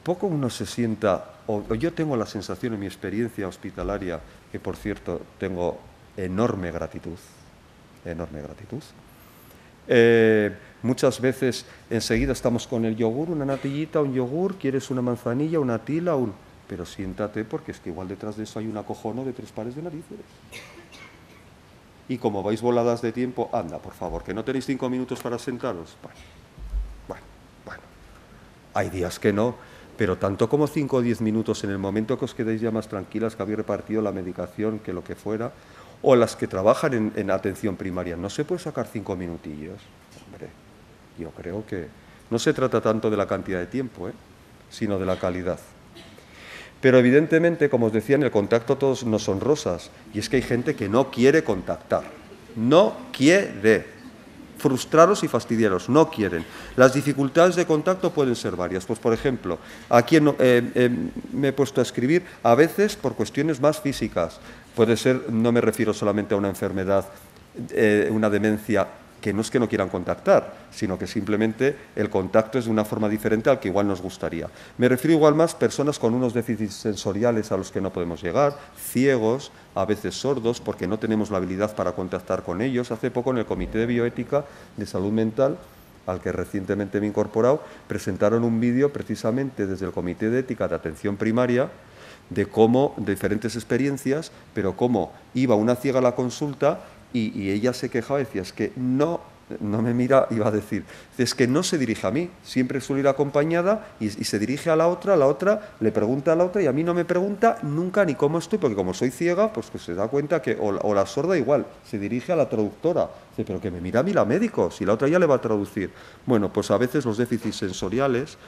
Poco uno se sienta, o yo tengo la sensación en mi experiencia hospitalaria, que por cierto tengo enorme gratitud, muchas veces enseguida estamos con el yogur, una natillita, un yogur, quieres una manzanilla, una tila, pero siéntate porque es que igual detrás de eso hay un acojono de 3 pares de narices. Y como vais voladas de tiempo, anda, por favor, que no tenéis 5 minutos para sentaros. Bueno, hay días que no, pero tanto como 5 o 10 minutos en el momento que os quedéis ya más tranquilas, que habéis repartido la medicación, que lo que fuera, o las que trabajan en atención primaria, no se puede sacar 5 minutillos. Hombre, yo creo que no se trata tanto de la cantidad de tiempo, sino de la calidad. Pero evidentemente, como os decía, en el contacto todos no son rosas, y es que hay gente que no quiere contactar, no quiere. Frustraros y fastidiaros, no quieren. Las dificultades de contacto pueden ser varias. Pues, por ejemplo, aquí me he puesto a escribir, a veces por cuestiones más físicas. Puede ser, no me refiero solamente a una enfermedad, una demencia, que no es que no quieran contactar, sino que simplemente el contacto es de una forma diferente al que igual nos gustaría. Me refiero igual más a personas con unos déficits sensoriales a los que no podemos llegar, ciegos, a veces sordos, porque no tenemos la habilidad para contactar con ellos. Hace poco en el Comité de Bioética de Salud Mental, al que recientemente me he incorporado, presentaron un vídeo precisamente desde el Comité de Ética de Atención Primaria, de cómo, de diferentes experiencias, pero cómo iba una ciega a la consulta y ella se quejaba y decía, es que no me mira, iba a decir, es que no se dirige a mí, siempre suele ir acompañada y se dirige a la otra le pregunta a la otra y a mí no me pregunta nunca ni cómo estoy, porque como soy ciega, pues se da cuenta que, o la sorda igual, se dirige a la traductora, dice, pero que me mira a mí la médico, si la otra ya le va a traducir. Bueno, pues a veces los déficits sensoriales,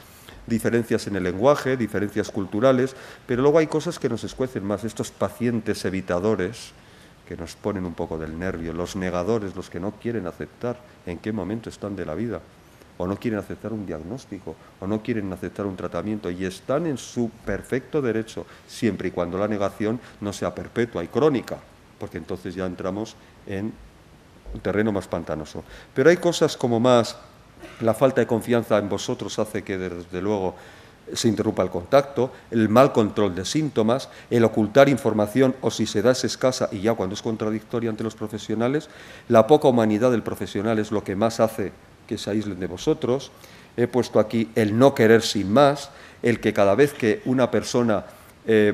diferencias en el lenguaje, diferencias culturales, pero luego hay cosas que nos escuecen más, estos pacientes evitadores, que nos ponen un poco del nervio, los negadores, los que no quieren aceptar en qué momento están de la vida, o no quieren aceptar un diagnóstico, o no quieren aceptar un tratamiento, y están en su perfecto derecho, siempre y cuando la negación no sea perpetua y crónica, porque entonces ya entramos en un terreno más pantanoso. Pero hay cosas como más, la falta de confianza en vosotros hace que desde luego se interrumpa el contacto, el mal control de síntomas, el ocultar información o si se da es escasa y ya cuando es contradictoria ante los profesionales, la poca humanidad del profesional es lo que más hace que se aíslen de vosotros. He puesto aquí el no querer sin más, el que cada vez que una persona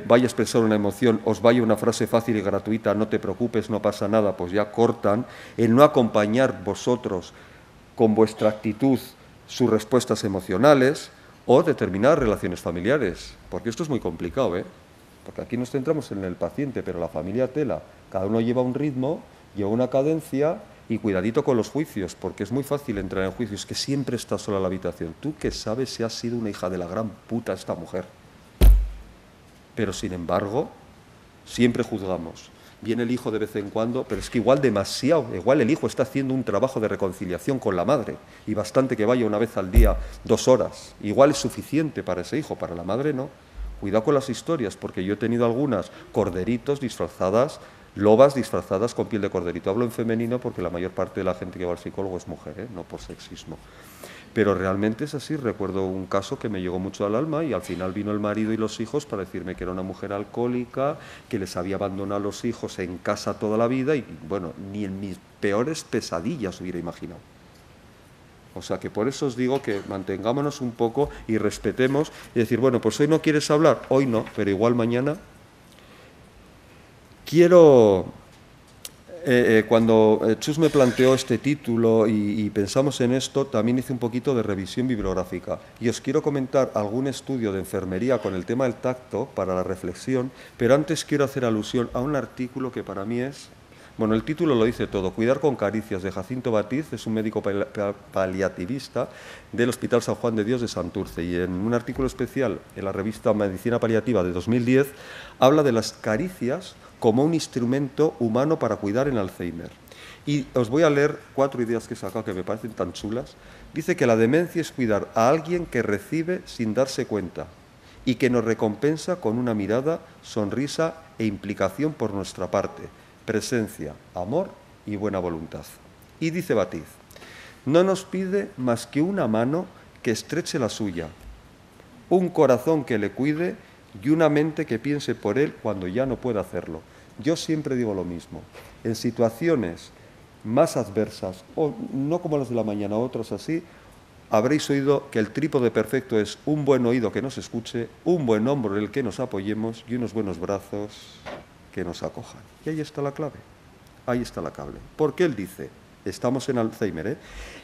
vaya a expresar una emoción, os vaya una frase fácil y gratuita, no te preocupes, no pasa nada, pues ya cortan, el no acompañar vosotros con vuestra actitud sus respuestas emocionales, o determinadas relaciones familiares, porque esto es muy complicado, porque aquí nos centramos en el paciente, pero la familia tela, cada uno lleva un ritmo, lleva una cadencia y cuidadito con los juicios, porque es muy fácil entrar en juicios, que siempre está sola en la habitación. Tú que sabes si has sido una hija de la gran puta esta mujer, pero sin embargo, siempre juzgamos. Viene el hijo de vez en cuando, pero es que igual demasiado, igual el hijo está haciendo un trabajo de reconciliación con la madre y bastante que vaya una vez al día 2 horas, igual es suficiente para ese hijo, para la madre no. Cuidado con las historias, porque yo he tenido algunas corderitos disfrazadas, lobas disfrazadas con piel de corderito. Hablo en femenino porque la mayor parte de la gente que va al psicólogo es mujer, no por sexismo. Pero realmente es así. Recuerdo un caso que me llegó mucho al alma y al final vino el marido y los hijos para decirme que era una mujer alcohólica, que les había abandonado a los hijos en casa toda la vida y, bueno, ni en mis peores pesadillas hubiera imaginado. O sea que por eso os digo que mantengámonos un poco y respetemos y decir, bueno, pues hoy no quieres hablar, hoy no, pero igual mañana. Quiero... cuando Chus me planteó este título y pensamos en esto, también hice un poquito de revisión bibliográfica. Y os quiero comentar algún estudio de enfermería con el tema del tacto para la reflexión, pero antes quiero hacer alusión a un artículo que para mí es... Bueno, el título lo dice todo, Cuidar con caricias, de Jacinto Batiz, es un médico paliativista del Hospital San Juan de Dios de Santurce, y en un artículo especial en la revista Medicina Paliativa de 2010, habla de las caricias como un instrumento humano para cuidar en Alzheimer. Y os voy a leer 4 ideas que he sacado que me parecen tan chulas. Dice que la demencia es cuidar a alguien que recibe sin darse cuenta y que nos recompensa con una mirada, sonrisa e implicación por nuestra parte, presencia, amor y buena voluntad. Y dice Batiz, no nos pide más que una mano que estreche la suya, un corazón que le cuide y una mente que piense por él cuando ya no pueda hacerlo. Yo siempre digo lo mismo, en situaciones más adversas, o no como las de la mañana, otras así, habréis oído que el trípode perfecto es un buen oído que nos escuche, un buen hombro en el que nos apoyemos y unos buenos brazos que nos acojan. Y ahí está la clave, ahí está la clave. Porque él dice, estamos en Alzheimer,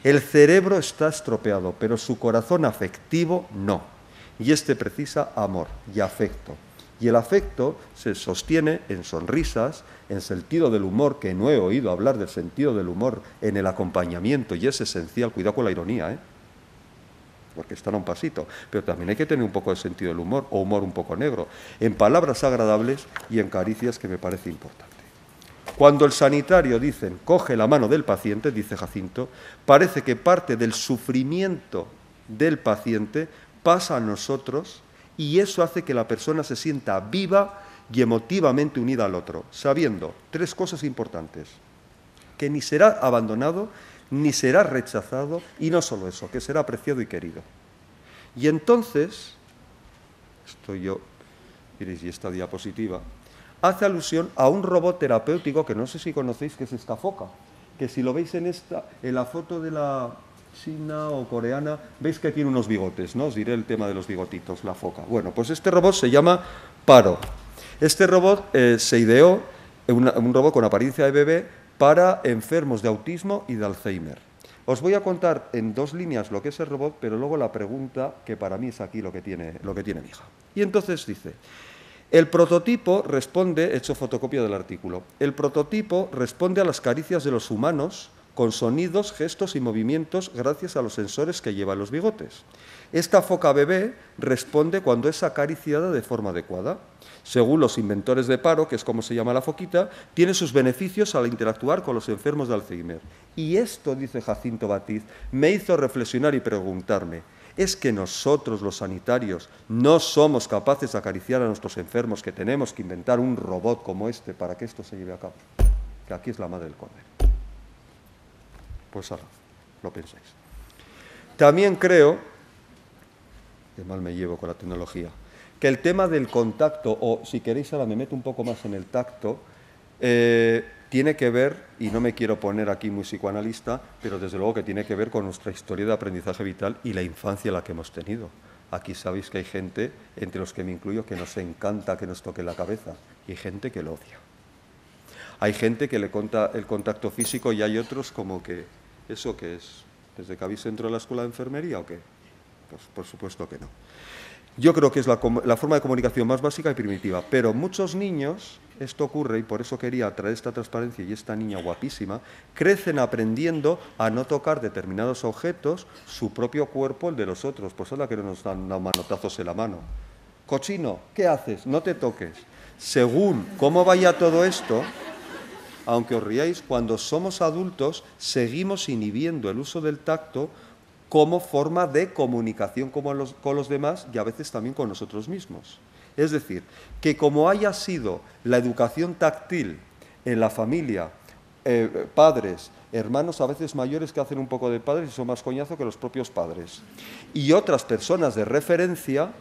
el cerebro está estropeado, pero su corazón afectivo no. Y este precisa amor y afecto. Y el afecto se sostiene en sonrisas, en sentido del humor, que no he oído hablar del sentido del humor en el acompañamiento, y es esencial, cuidado con la ironía, porque están a un pasito, pero también hay que tener un poco de sentido del humor, o humor un poco negro, en palabras agradables y en caricias, que me parece importante. Cuando el sanitario dicen, coge la mano del paciente, dice Jacinto, parece que parte del sufrimiento del paciente pasa a nosotros y eso hace que la persona se sienta viva y emotivamente unida al otro, sabiendo 3 cosas importantes, que ni será abandonado, ni será rechazado, y no solo eso, que será apreciado y querido. Y entonces, estoy yo, diréis, ¿y esta diapositiva? Hace alusión a un robot terapéutico que no sé si conocéis, que es esta foca, que si lo veis en la foto de la china o coreana, veis que tiene unos bigotes, ¿no? Os diré el tema de los bigotitos, la foca. Bueno, pues este robot se llama Paro. Este robot se ideó, un robot con apariencia de bebé, para enfermos de autismo y de Alzheimer. Os voy a contar en 2 líneas lo que es el robot, pero luego la pregunta, que para mí es aquí lo que tiene mi hija. Y entonces dice, el prototipo responde, he hecho fotocopia del artículo, el prototipo responde a las caricias de los humanos con sonidos, gestos y movimientos gracias a los sensores que llevan los bigotes. Esta foca bebé responde cuando es acariciada de forma adecuada. Según los inventores de Paro, que es como se llama la foquita, tiene sus beneficios al interactuar con los enfermos de Alzheimer. Y esto, dice Jacinto Batiz, me hizo reflexionar y preguntarme, ¿es que nosotros, los sanitarios, no somos capaces de acariciar a nuestros enfermos, que tenemos que inventar un robot como este para que esto se lleve a cabo? Que aquí es la madre del cordero. Pues ahora, lo pensáis. También creo, que mal me llevo con la tecnología, que el tema del contacto, o si queréis ahora me meto un poco más en el tacto, tiene que ver, y no me quiero poner aquí muy psicoanalista, pero desde luego que tiene que ver con nuestra historia de aprendizaje vital y la infancia la que hemos tenido. Aquí sabéis que hay gente, entre los que me incluyo, que nos encanta que nos toque la cabeza, y hay gente que lo odia. Hay gente que le conta el contacto físico y hay otros como que, ¿eso qué es? ¿Desde que habéis entrado a la escuela de enfermería o qué? Pues por supuesto que no. Yo creo que es la forma de comunicación más básica y primitiva, pero muchos niños, esto ocurre y por eso quería traer esta transparencia y esta niña guapísima, crecen aprendiendo a no tocar determinados objetos, su propio cuerpo, el de los otros. Pues es la que nos dan manotazos en la mano. Cochino, ¿qué haces? No te toques. Según cómo vaya todo esto, aunque os riáis, cuando somos adultos seguimos inhibiendo el uso del tacto como forma de comunicación con los demás y a veces también con nosotros mismos. Es decir, que como haya sido la educación táctil en la familia, padres, hermanos a veces mayores que hacen un poco de padres y son más coñazo que los propios padres, y otras personas de referencia,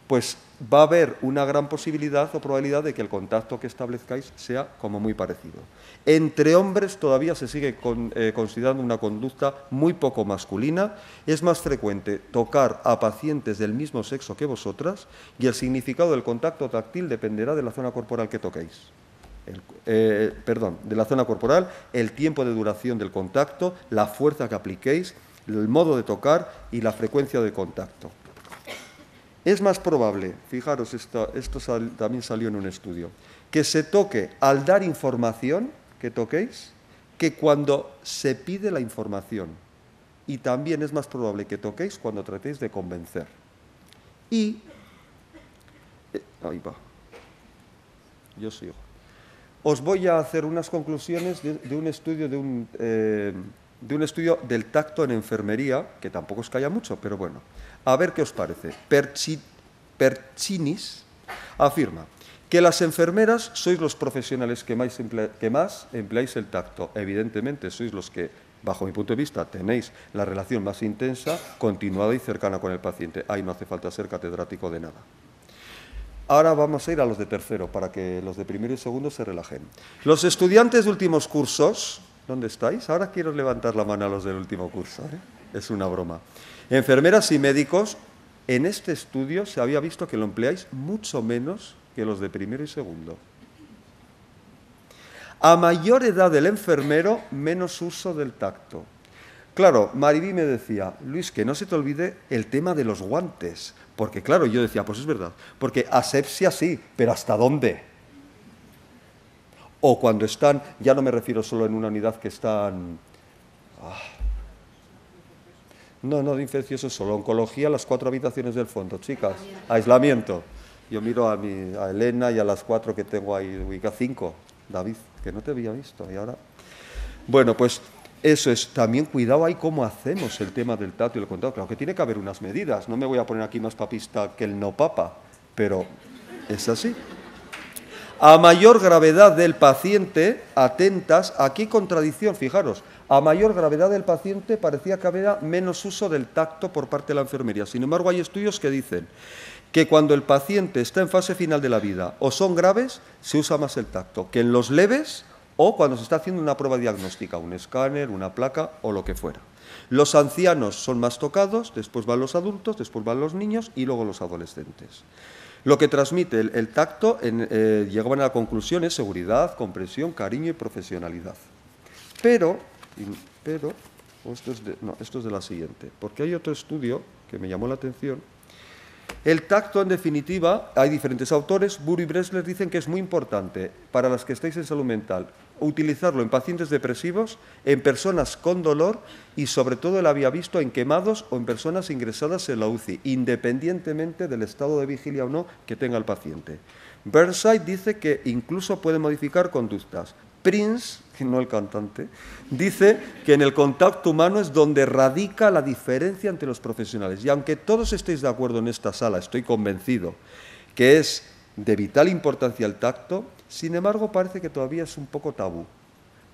pues va a haber una gran posibilidad o probabilidad de que el contacto que establezcáis sea como muy parecido. Entre hombres todavía se sigue considerando una conducta muy poco masculina. Es más frecuente tocar a pacientes del mismo sexo que vosotras y el significado del contacto táctil dependerá de la zona corporal que toquéis. De la zona corporal, el tiempo de duración del contacto, la fuerza que apliquéis, el modo de tocar y la frecuencia de contacto. Es más probable, fijaros, esto también salió en un estudio, que se toque al dar información, que toquéis, que cuando se pide la información. Y también es más probable que toquéis cuando tratéis de convencer. Y, ahí va, yo sigo. Os voy a hacer unas conclusiones de un estudio del tacto en enfermería, que tampoco os calla mucho, pero bueno. A ver qué os parece. Perchinis afirma que las enfermeras sois los profesionales que más empleáis el tacto. Evidentemente, sois los que, bajo mi punto de vista, tenéis la relación más intensa, continuada y cercana con el paciente. Ahí no hace falta ser catedrático de nada. Ahora vamos a ir a los de tercero, para que los de primero y segundo se relajen. Los estudiantes de últimos cursos, ¿dónde estáis? Ahora quiero levantar la mano a los del último curso, ¿eh? Es una broma. Enfermeras y médicos, en este estudio se había visto que lo empleáis mucho menos que los de primero y segundo. A mayor edad del enfermero, menos uso del tacto. Claro, Mariví me decía, Luis, que no se te olvide el tema de los guantes. Porque claro, yo decía, pues es verdad, porque asepsia sí, pero ¿hasta dónde? O cuando están, ya no me refiero solo en una unidad que están... No, de infecciosos solo, oncología, las 4 habitaciones del fondo, chicas, aislamiento. Yo miro a Elena y a las 4 que tengo ahí, ubica 5, David, que no te había visto, y ahora... Bueno, pues eso es, también cuidado ahí cómo hacemos el tema del tacto y el contacto. Claro que tiene que haber unas medidas, no me voy a poner aquí más papista que el no papa, pero es así. A mayor gravedad del paciente, atentas, aquí contradicción, fijaros, a mayor gravedad del paciente parecía que había menos uso del tacto por parte de la enfermería. Sin embargo, hay estudios que dicen que cuando el paciente está en fase final de la vida o son graves, se usa más el tacto, que en los leves o cuando se está haciendo una prueba diagnóstica, un escáner, una placa o lo que fuera. Los ancianos son más tocados, después van los adultos, después van los niños y luego los adolescentes. Lo que transmite el tacto, llegaban a la conclusión, es seguridad, comprensión, cariño y profesionalidad. Pero esto es de la siguiente, porque hay otro estudio que me llamó la atención. El tacto, en definitiva, hay diferentes autores. Buru y Bressler dicen que es muy importante para las que estáis en salud mental utilizarlo en pacientes depresivos, en personas con dolor y, sobre todo, él había visto en quemados o en personas ingresadas en la UCI, independientemente del estado de vigilia o no que tenga el paciente. Burnside dice que incluso puede modificar conductas. Prince, no el cantante, dice que en el contacto humano es donde radica la diferencia entre los profesionales. Y aunque todos estéis de acuerdo en esta sala, estoy convencido que es de vital importancia el tacto, sin embargo parece que todavía es un poco tabú.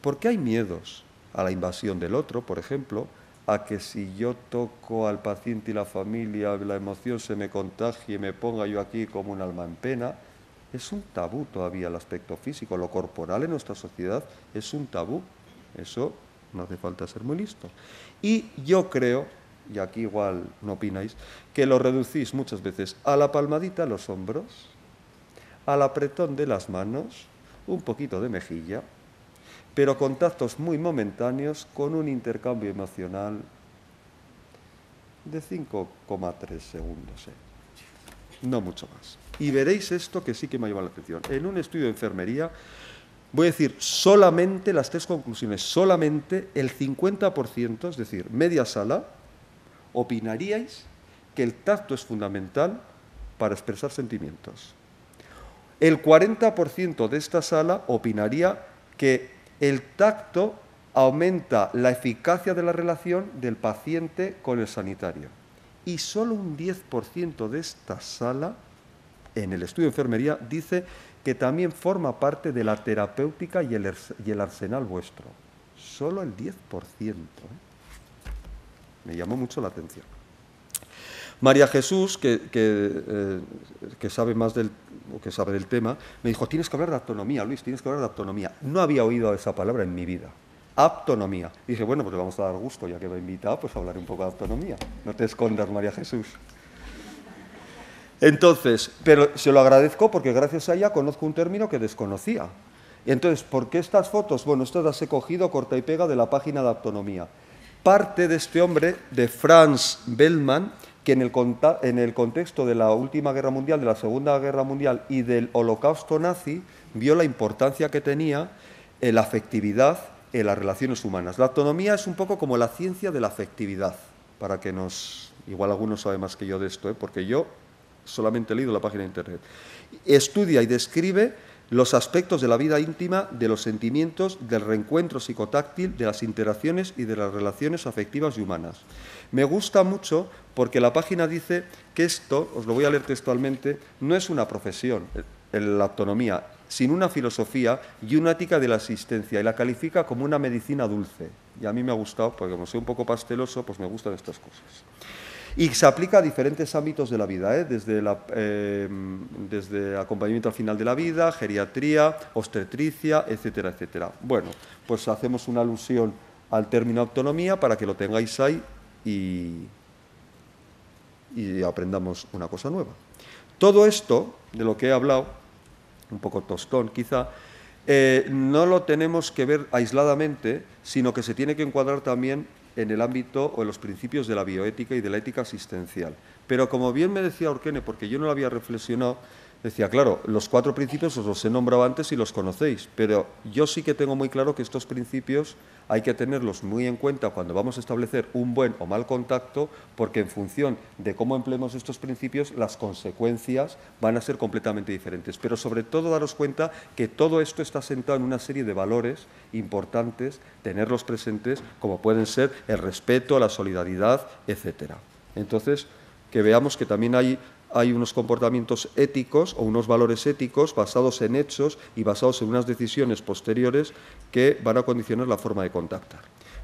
Porque hay miedos a la invasión del otro, por ejemplo, a que si yo toco al paciente y la familia, la emoción se me contagie y me ponga yo aquí como un alma en pena. Es un tabú todavía el aspecto físico, lo corporal en nuestra sociedad es un tabú. Eso no hace falta ser muy listo. Y yo creo, y aquí igual no opináis, que lo reducís muchas veces a la palmadita a los hombros, al apretón de las manos, un poquito de mejilla, pero contactos muy momentáneos con un intercambio emocional de 5,3 segundos. No mucho más. Y veréis esto que sí que me ha llamado la atención. En un estudio de enfermería, voy a decir solamente las 3 conclusiones, solamente el 50%, es decir, media sala, opinaríais que el tacto es fundamental para expresar sentimientos. El 40% de esta sala opinaría que el tacto aumenta la eficacia de la relación del paciente con el sanitario. Y solo un 10% de esta sala, en el estudio de enfermería, dice que también forma parte de la terapéutica y el arsenal vuestro. Solo el 10%. Me llamó mucho la atención. María Jesús, que sabe más que sabe del tema, me dijo, tienes que hablar de autonomía, Luis, tienes que hablar de autonomía. No había oído esa palabra en mi vida. Autonomía. Y dije, bueno, pues le vamos a dar gusto, ya que me ha invitado, pues hablaré un poco de autonomía. No te escondas, María Jesús. Entonces, pero se lo agradezco porque gracias a ella conozco un término que desconocía. Entonces, ¿por qué estas fotos? Bueno, estas las he cogido corta y pega de la página de autonomía. Parte de este hombre, de Franz Bellmann, que en el contexto de la última guerra mundial, de la Segunda Guerra Mundial y del holocausto nazi, vio la importancia que tenía la afectividad en las relaciones humanas. La autonomía es un poco como la ciencia de la afectividad, para que igual algunos saben más que yo de esto, porque yo solamente he leído la página de internet. Estudia y describe los aspectos de la vida íntima, de los sentimientos, del reencuentro psicotáctil, de las interacciones y de las relaciones afectivas y humanas. Me gusta mucho porque la página dice que esto, os lo voy a leer textualmente, no es una profesión, la autonomía, sino una filosofía y una ética de la existencia, y la califica como una medicina dulce. Y a mí me ha gustado, porque como soy un poco pasteloso, pues me gustan estas cosas. Y se aplica a diferentes ámbitos de la vida, desde acompañamiento al final de la vida, geriatría, obstetricia, etcétera, etcétera. Bueno, pues hacemos una alusión al término autonomía para que lo tengáis ahí y aprendamos una cosa nueva. Todo esto, de lo que he hablado, un poco tostón quizá, no lo tenemos que ver aisladamente, sino que se tiene que encuadrar también en el ámbito o en los principios de la bioética y de la ética asistencial. Pero como bien me decía Urquene, porque yo no lo había reflexionado, decía, claro, los 4 principios os los he nombrado antes y los conocéis, pero yo sí que tengo muy claro que estos principios hay que tenerlos muy en cuenta cuando vamos a establecer un buen o mal contacto, porque en función de cómo empleemos estos principios, las consecuencias van a ser completamente diferentes. Pero sobre todo daros cuenta que todo esto está sentado en una serie de valores importantes, tenerlos presentes, como pueden ser el respeto, la solidaridad, etcétera. Entonces, que veamos que también hay unos comportamientos éticos o unos valores éticos basados en hechos y basados en unas decisiones posteriores que van a condicionar la forma de contactar.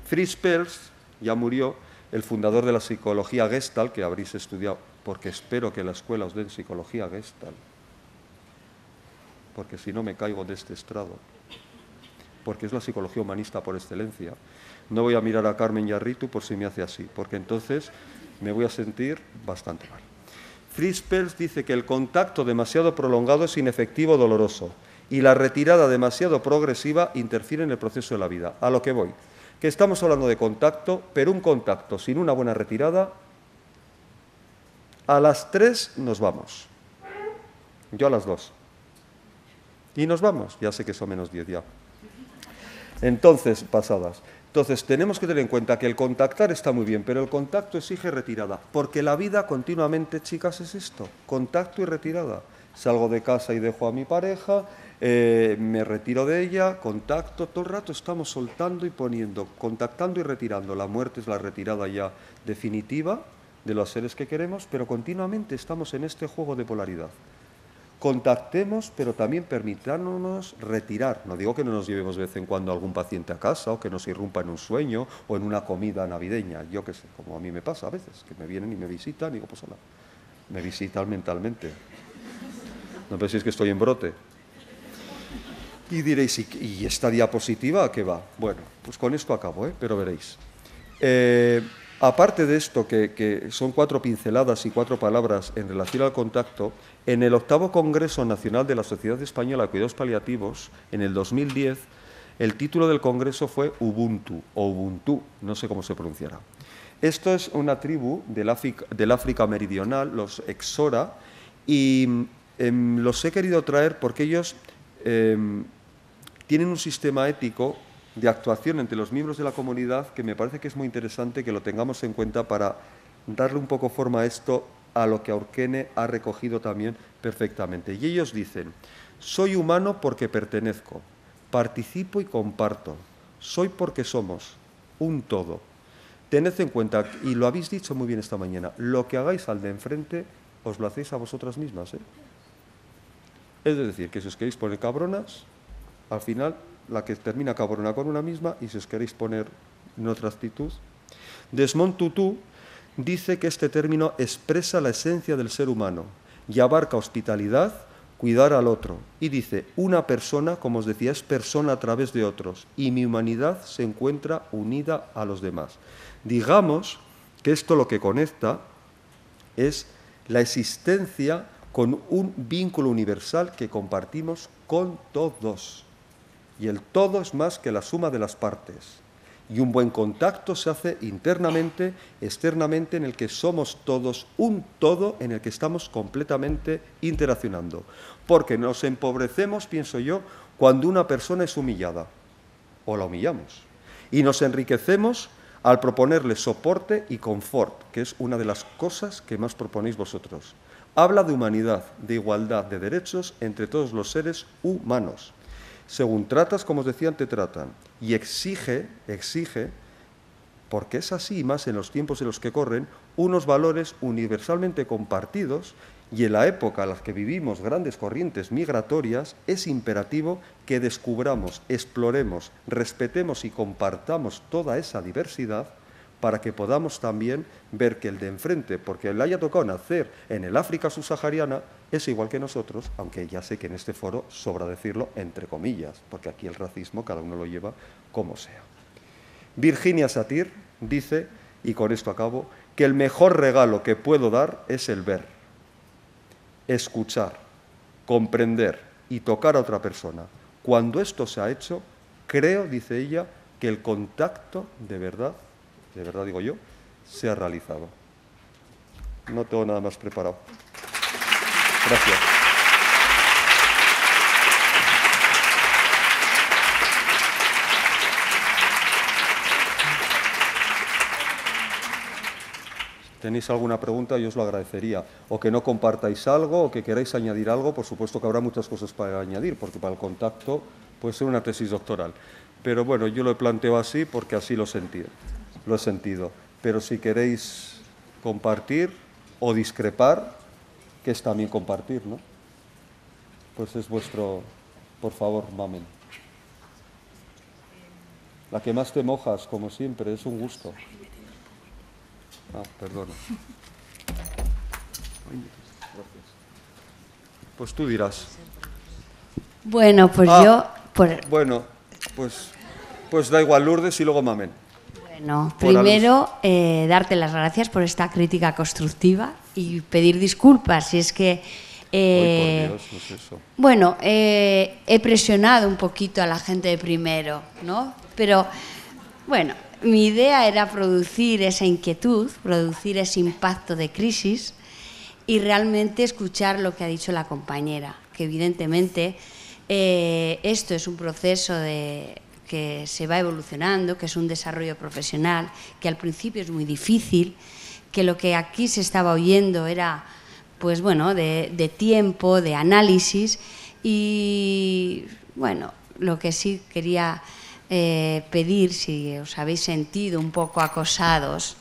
Fritz Perls ya murió, el fundador de la psicología Gestalt, que habréis estudiado, porque espero que en la escuela os den psicología Gestalt, porque si no me caigo de este estrado, porque es la psicología humanista por excelencia. No voy a mirar a Carmen y a Ritu por si me hace así, porque entonces me voy a sentir bastante mal. Fritz Perls dice que el contacto demasiado prolongado es inefectivo o doloroso y la retirada demasiado progresiva interfiere en el proceso de la vida. A lo que voy, que estamos hablando de contacto, pero un contacto sin una buena retirada, a las 3 nos vamos. Yo a las 2. Y nos vamos, ya sé que son menos 10 ya. Entonces, pasadas. Entonces, tenemos que tener en cuenta que el contactar está muy bien, pero el contacto exige retirada, porque la vida continuamente, chicas, es esto, contacto y retirada. Salgo de casa y dejo a mi pareja, me retiro de ella, contacto, todo el rato estamos soltando y poniendo, contactando y retirando. La muerte es la retirada ya definitiva de los seres que queremos, pero continuamente estamos en este juego de polaridad. Contactemos, pero también permitámonos retirar. No digo que no nos llevemos de vez en cuando a algún paciente a casa o que nos irrumpa en un sueño o en una comida navideña. Yo qué sé, como a mí me pasa a veces, que me vienen y me visitan y digo, pues hola, me visitan mentalmente. No penséis que estoy en brote. Y diréis, ¿y esta diapositiva a qué va? Bueno, pues con esto acabo, pero veréis. Aparte de esto, que son 4 pinceladas y 4 palabras en relación al contacto, en el 8º Congreso Nacional de la Sociedad Española de Cuidados Paliativos, en el 2010, el título del congreso fue Ubuntu, o Ubuntu, no sé cómo se pronunciará. Esto es una tribu del África Meridional, los Exora, y los he querido traer porque ellos tienen un sistema ético de actuación entre los miembros de la comunidad que me parece que es muy interesante que lo tengamos en cuenta para darle un poco forma a esto, a lo que Aurkene ha recogido también perfectamente. Y ellos dicen, soy humano porque pertenezco, participo y comparto, soy porque somos un todo. Tened en cuenta, y lo habéis dicho muy bien esta mañana, lo que hagáis al de enfrente os lo hacéis a vosotras mismas. Es decir, que si os queréis poner cabronas, al final la que termina cabrona con una misma, y si os queréis poner en otra actitud. Desmond Tutu dice que este término expresa la esencia del ser humano y abarca hospitalidad, cuidar al otro. Y dice, una persona, como os decía, es persona a través de otros, y mi humanidad se encuentra unida a los demás. Digamos que esto lo que conecta es la existencia con un vínculo universal que compartimos con todos. Y el todo es más que la suma de las partes. Y un buen contacto se hace internamente, externamente, en el que somos todos un todo en el que estamos completamente interaccionando. Porque nos empobrecemos, pienso yo, cuando una persona es humillada, o la humillamos. Y nos enriquecemos al proponerle soporte y confort, que es una de las cosas que más proponéis vosotros. Habla de humanidad, de igualdad, de derechos entre todos los seres humanos. Según tratas, como os decía, te tratan. Y exige, porque es así, más en los tiempos en los que corren, unos valores universalmente compartidos, y en la época en la que vivimos grandes corrientes migratorias, es imperativo que descubramos, exploremos, respetemos y compartamos toda esa diversidad para que podamos también ver que el de enfrente, porque le haya tocado nacer en el África subsahariana, es igual que nosotros, aunque ya sé que en este foro sobra decirlo entre comillas, porque aquí el racismo cada uno lo lleva como sea. Virginia Satir dice, y con esto acabo, que el mejor regalo que puedo dar es el ver, escuchar, comprender y tocar a otra persona. Cuando esto se ha hecho, creo, dice ella, que el contacto de verdad digo yo, se ha realizado. No tengo nada más preparado. Gracias. Si tenéis alguna pregunta, yo os lo agradecería. O que no compartáis algo, o que queráis añadir algo, por supuesto que habrá muchas cosas para añadir, porque para el contacto puede ser una tesis doctoral. Pero bueno, yo lo planteo así porque así lo he sentido. Pero si queréis compartir o discrepar, que es también compartir, ¿no? Pues es vuestro, por favor, mamen. La que más te mojas, como siempre, es un gusto. Ah, perdona. Gracias. Pues tú dirás. Bueno, pues yo... Bueno, pues da igual, Lourdes, y luego mamen. Bueno, primero, darte las gracias por esta crítica constructiva y pedir disculpas. Si es que... Ay, por Dios, no es eso. Bueno, he presionado un poquito a la gente de primero, ¿no? Pero, bueno, mi idea era producir esa inquietud, producir ese impacto de crisis y realmente escuchar lo que ha dicho la compañera, que evidentemente esto es un proceso que se va evolucionando, que es un desarrollo profesional, que al principio es muy difícil, que lo que aquí se estaba oyendo era, pues bueno, de tiempo, de análisis y, bueno, lo que sí quería pedir, si os habéis sentido un poco acosados,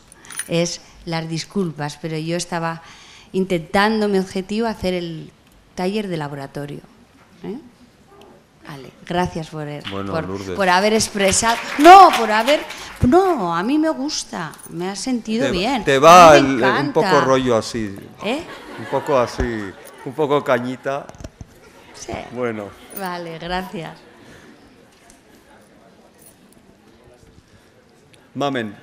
es las disculpas, pero yo estaba intentando, mi objetivo, hacer el taller de laboratorio. Vale, gracias por haber expresado. No, a mí me gusta, me ha sentido bien. Te va un poco rollo así. Un poco así, un poco cañita. Sí. Bueno. Vale, gracias. Mamen.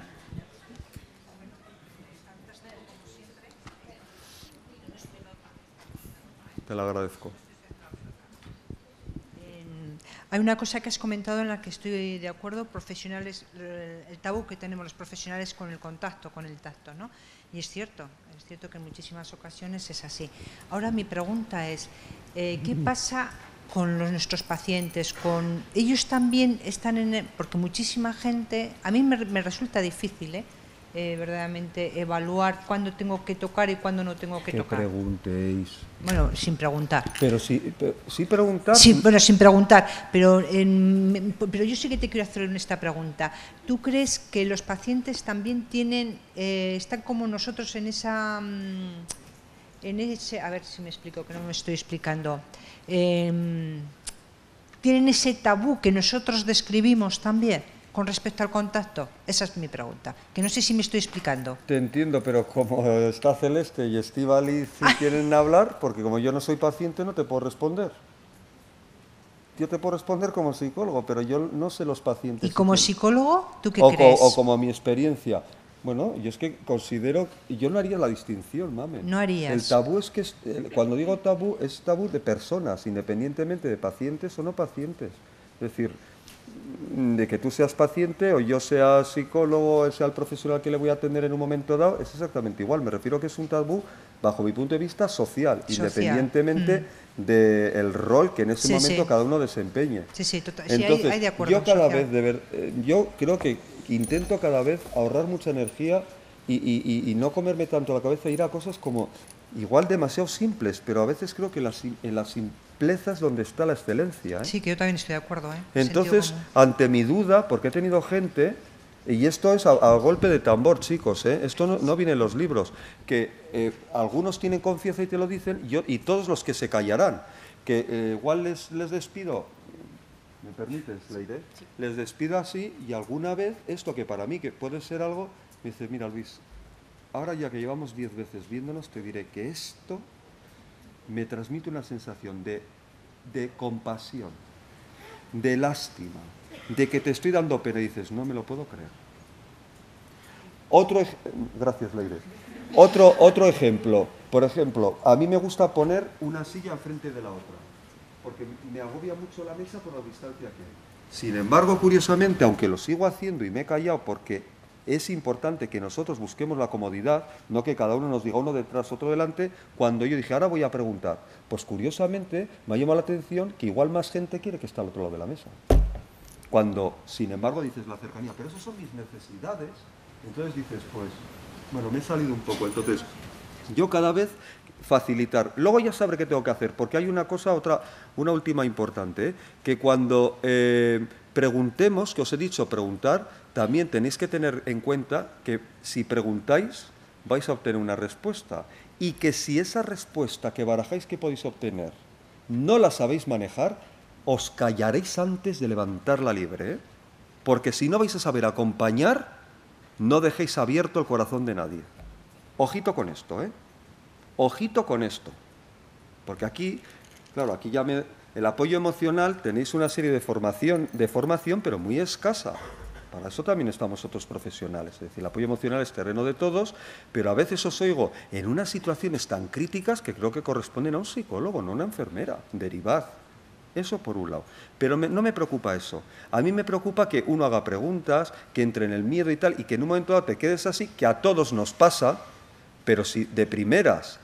Te lo agradezco. Hay una cosa que has comentado en la que estoy de acuerdo, profesionales, el tabú que tenemos los profesionales con el contacto, con el tacto, ¿no? Y es cierto que en muchísimas ocasiones es así. Ahora mi pregunta es, ¿qué pasa con nuestros pacientes? Ellos también están porque muchísima gente, a mí me resulta difícil, verdaderamente evaluar cuándo tengo que tocar y cuándo no tengo que tocar. Que preguntéis. Bueno, sin preguntar. Pero sí preguntar. Sí, bueno, sin preguntar. Pero yo sí que te quiero hacer esta pregunta. ¿Tú crees que los pacientes también están como nosotros en ese, a ver si me explico, que no me estoy explicando. ¿Tienen ese tabú que nosotros describimos también con respecto al contacto? Esa es mi pregunta, que no sé si me estoy explicando. Te entiendo, pero como está Celeste y Estíbaliz si quieren hablar, porque como yo no soy paciente no te puedo responder. Yo te puedo responder como psicólogo, pero yo no sé los pacientes. ¿Y como psicólogo, tú qué crees? crees? O como mi experiencia. Bueno, yo es que considero, yo no haría la distinción, mame. No harías. El tabú es que, cuando digo tabú, es tabú de personas, independientemente de pacientes o no pacientes. Es decir, de que tú seas paciente o yo sea psicólogo o sea el profesional que le voy a atender en un momento dado, es exactamente igual. Me refiero a que es un tabú, bajo mi punto de vista, social. Independientemente del rol que en ese momento cada uno desempeñe. Sí, total. Entonces, hay de acuerdo. Yo cada vez, yo creo que intento cada vez ahorrar mucha energía y no comerme tanto la cabeza, ir a cosas como igual demasiado simples, pero a veces creo que en las simplezas es donde está la excelencia. Sí, que yo también estoy de acuerdo. Entonces, ante mi duda, porque he tenido gente, y esto es a golpe de tambor, chicos, esto no viene en los libros, que algunos tienen confianza y te lo dicen, y todos los que se callarán, que igual les despido. ¿Me permites, Leire? Sí. Les despido así y alguna vez esto que para mí que puede ser algo, me dice, mira Luis, ahora ya que llevamos 10 veces viéndonos, te diré que esto me transmite una sensación de compasión, de lástima, de que te estoy dando pena y dices, no me lo puedo creer. Gracias, Leire. Otro ejemplo, por ejemplo, a mí me gusta poner una silla enfrente de la otra, porque me agobia mucho la mesa por la distancia que hay. Sin embargo, curiosamente, aunque lo sigo haciendo y me he callado porque es importante que nosotros busquemos la comodidad, no que cada uno nos diga uno detrás, otro delante, cuando yo dije, ahora voy a preguntar, pues curiosamente me ha llamado la atención que igual más gente quiere que esté al otro lado de la mesa. Cuando, sin embargo, dices la cercanía, pero esas son mis necesidades, entonces dices, pues, bueno, me he salido un poco, entonces, yo cada vez facilitar. Luego ya sabré qué tengo que hacer, porque hay una última importante, que cuando preguntemos, que os he dicho preguntar, también tenéis que tener en cuenta que si preguntáis vais a obtener una respuesta y que si esa respuesta que barajáis que podéis obtener no la sabéis manejar, os callaréis antes de levantarla libre, porque si no vais a saber acompañar, no dejéis abierto el corazón de nadie. Ojito con esto, Ojito con esto, porque aquí, claro, aquí ya el apoyo emocional tenéis una serie de formación, pero muy escasa. Para eso también estamos otros profesionales. Es decir, el apoyo emocional es terreno de todos, pero a veces os oigo en unas situaciones tan críticas que creo que corresponden a un psicólogo, no a una enfermera. Derivad. Eso por un lado. Pero no me preocupa eso. A mí me preocupa que uno haga preguntas, que entre en el miedo y tal, y que en un momento dado te quedes así, que a todos nos pasa, pero si de primeras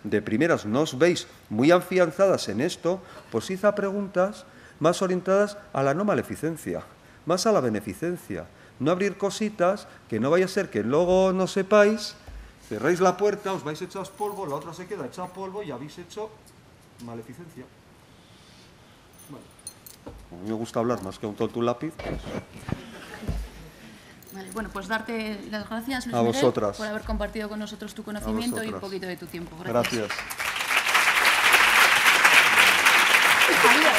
no os veis muy afianzadas en esto, pues id a preguntas más orientadas a la no maleficencia, más a la beneficencia. No abrir cositas que no vaya a ser que luego no sepáis, cerráis la puerta, os vais echados polvo, la otra se queda hecha polvo y habéis hecho maleficencia. Bueno, a mí me gusta hablar más que un tonto un lápiz. Pues. Vale, bueno, pues darte las gracias, Luis a Miguel, vosotras. por haber compartido con nosotros tu conocimiento y un poquito de tu tiempo. Gracias. Adiós.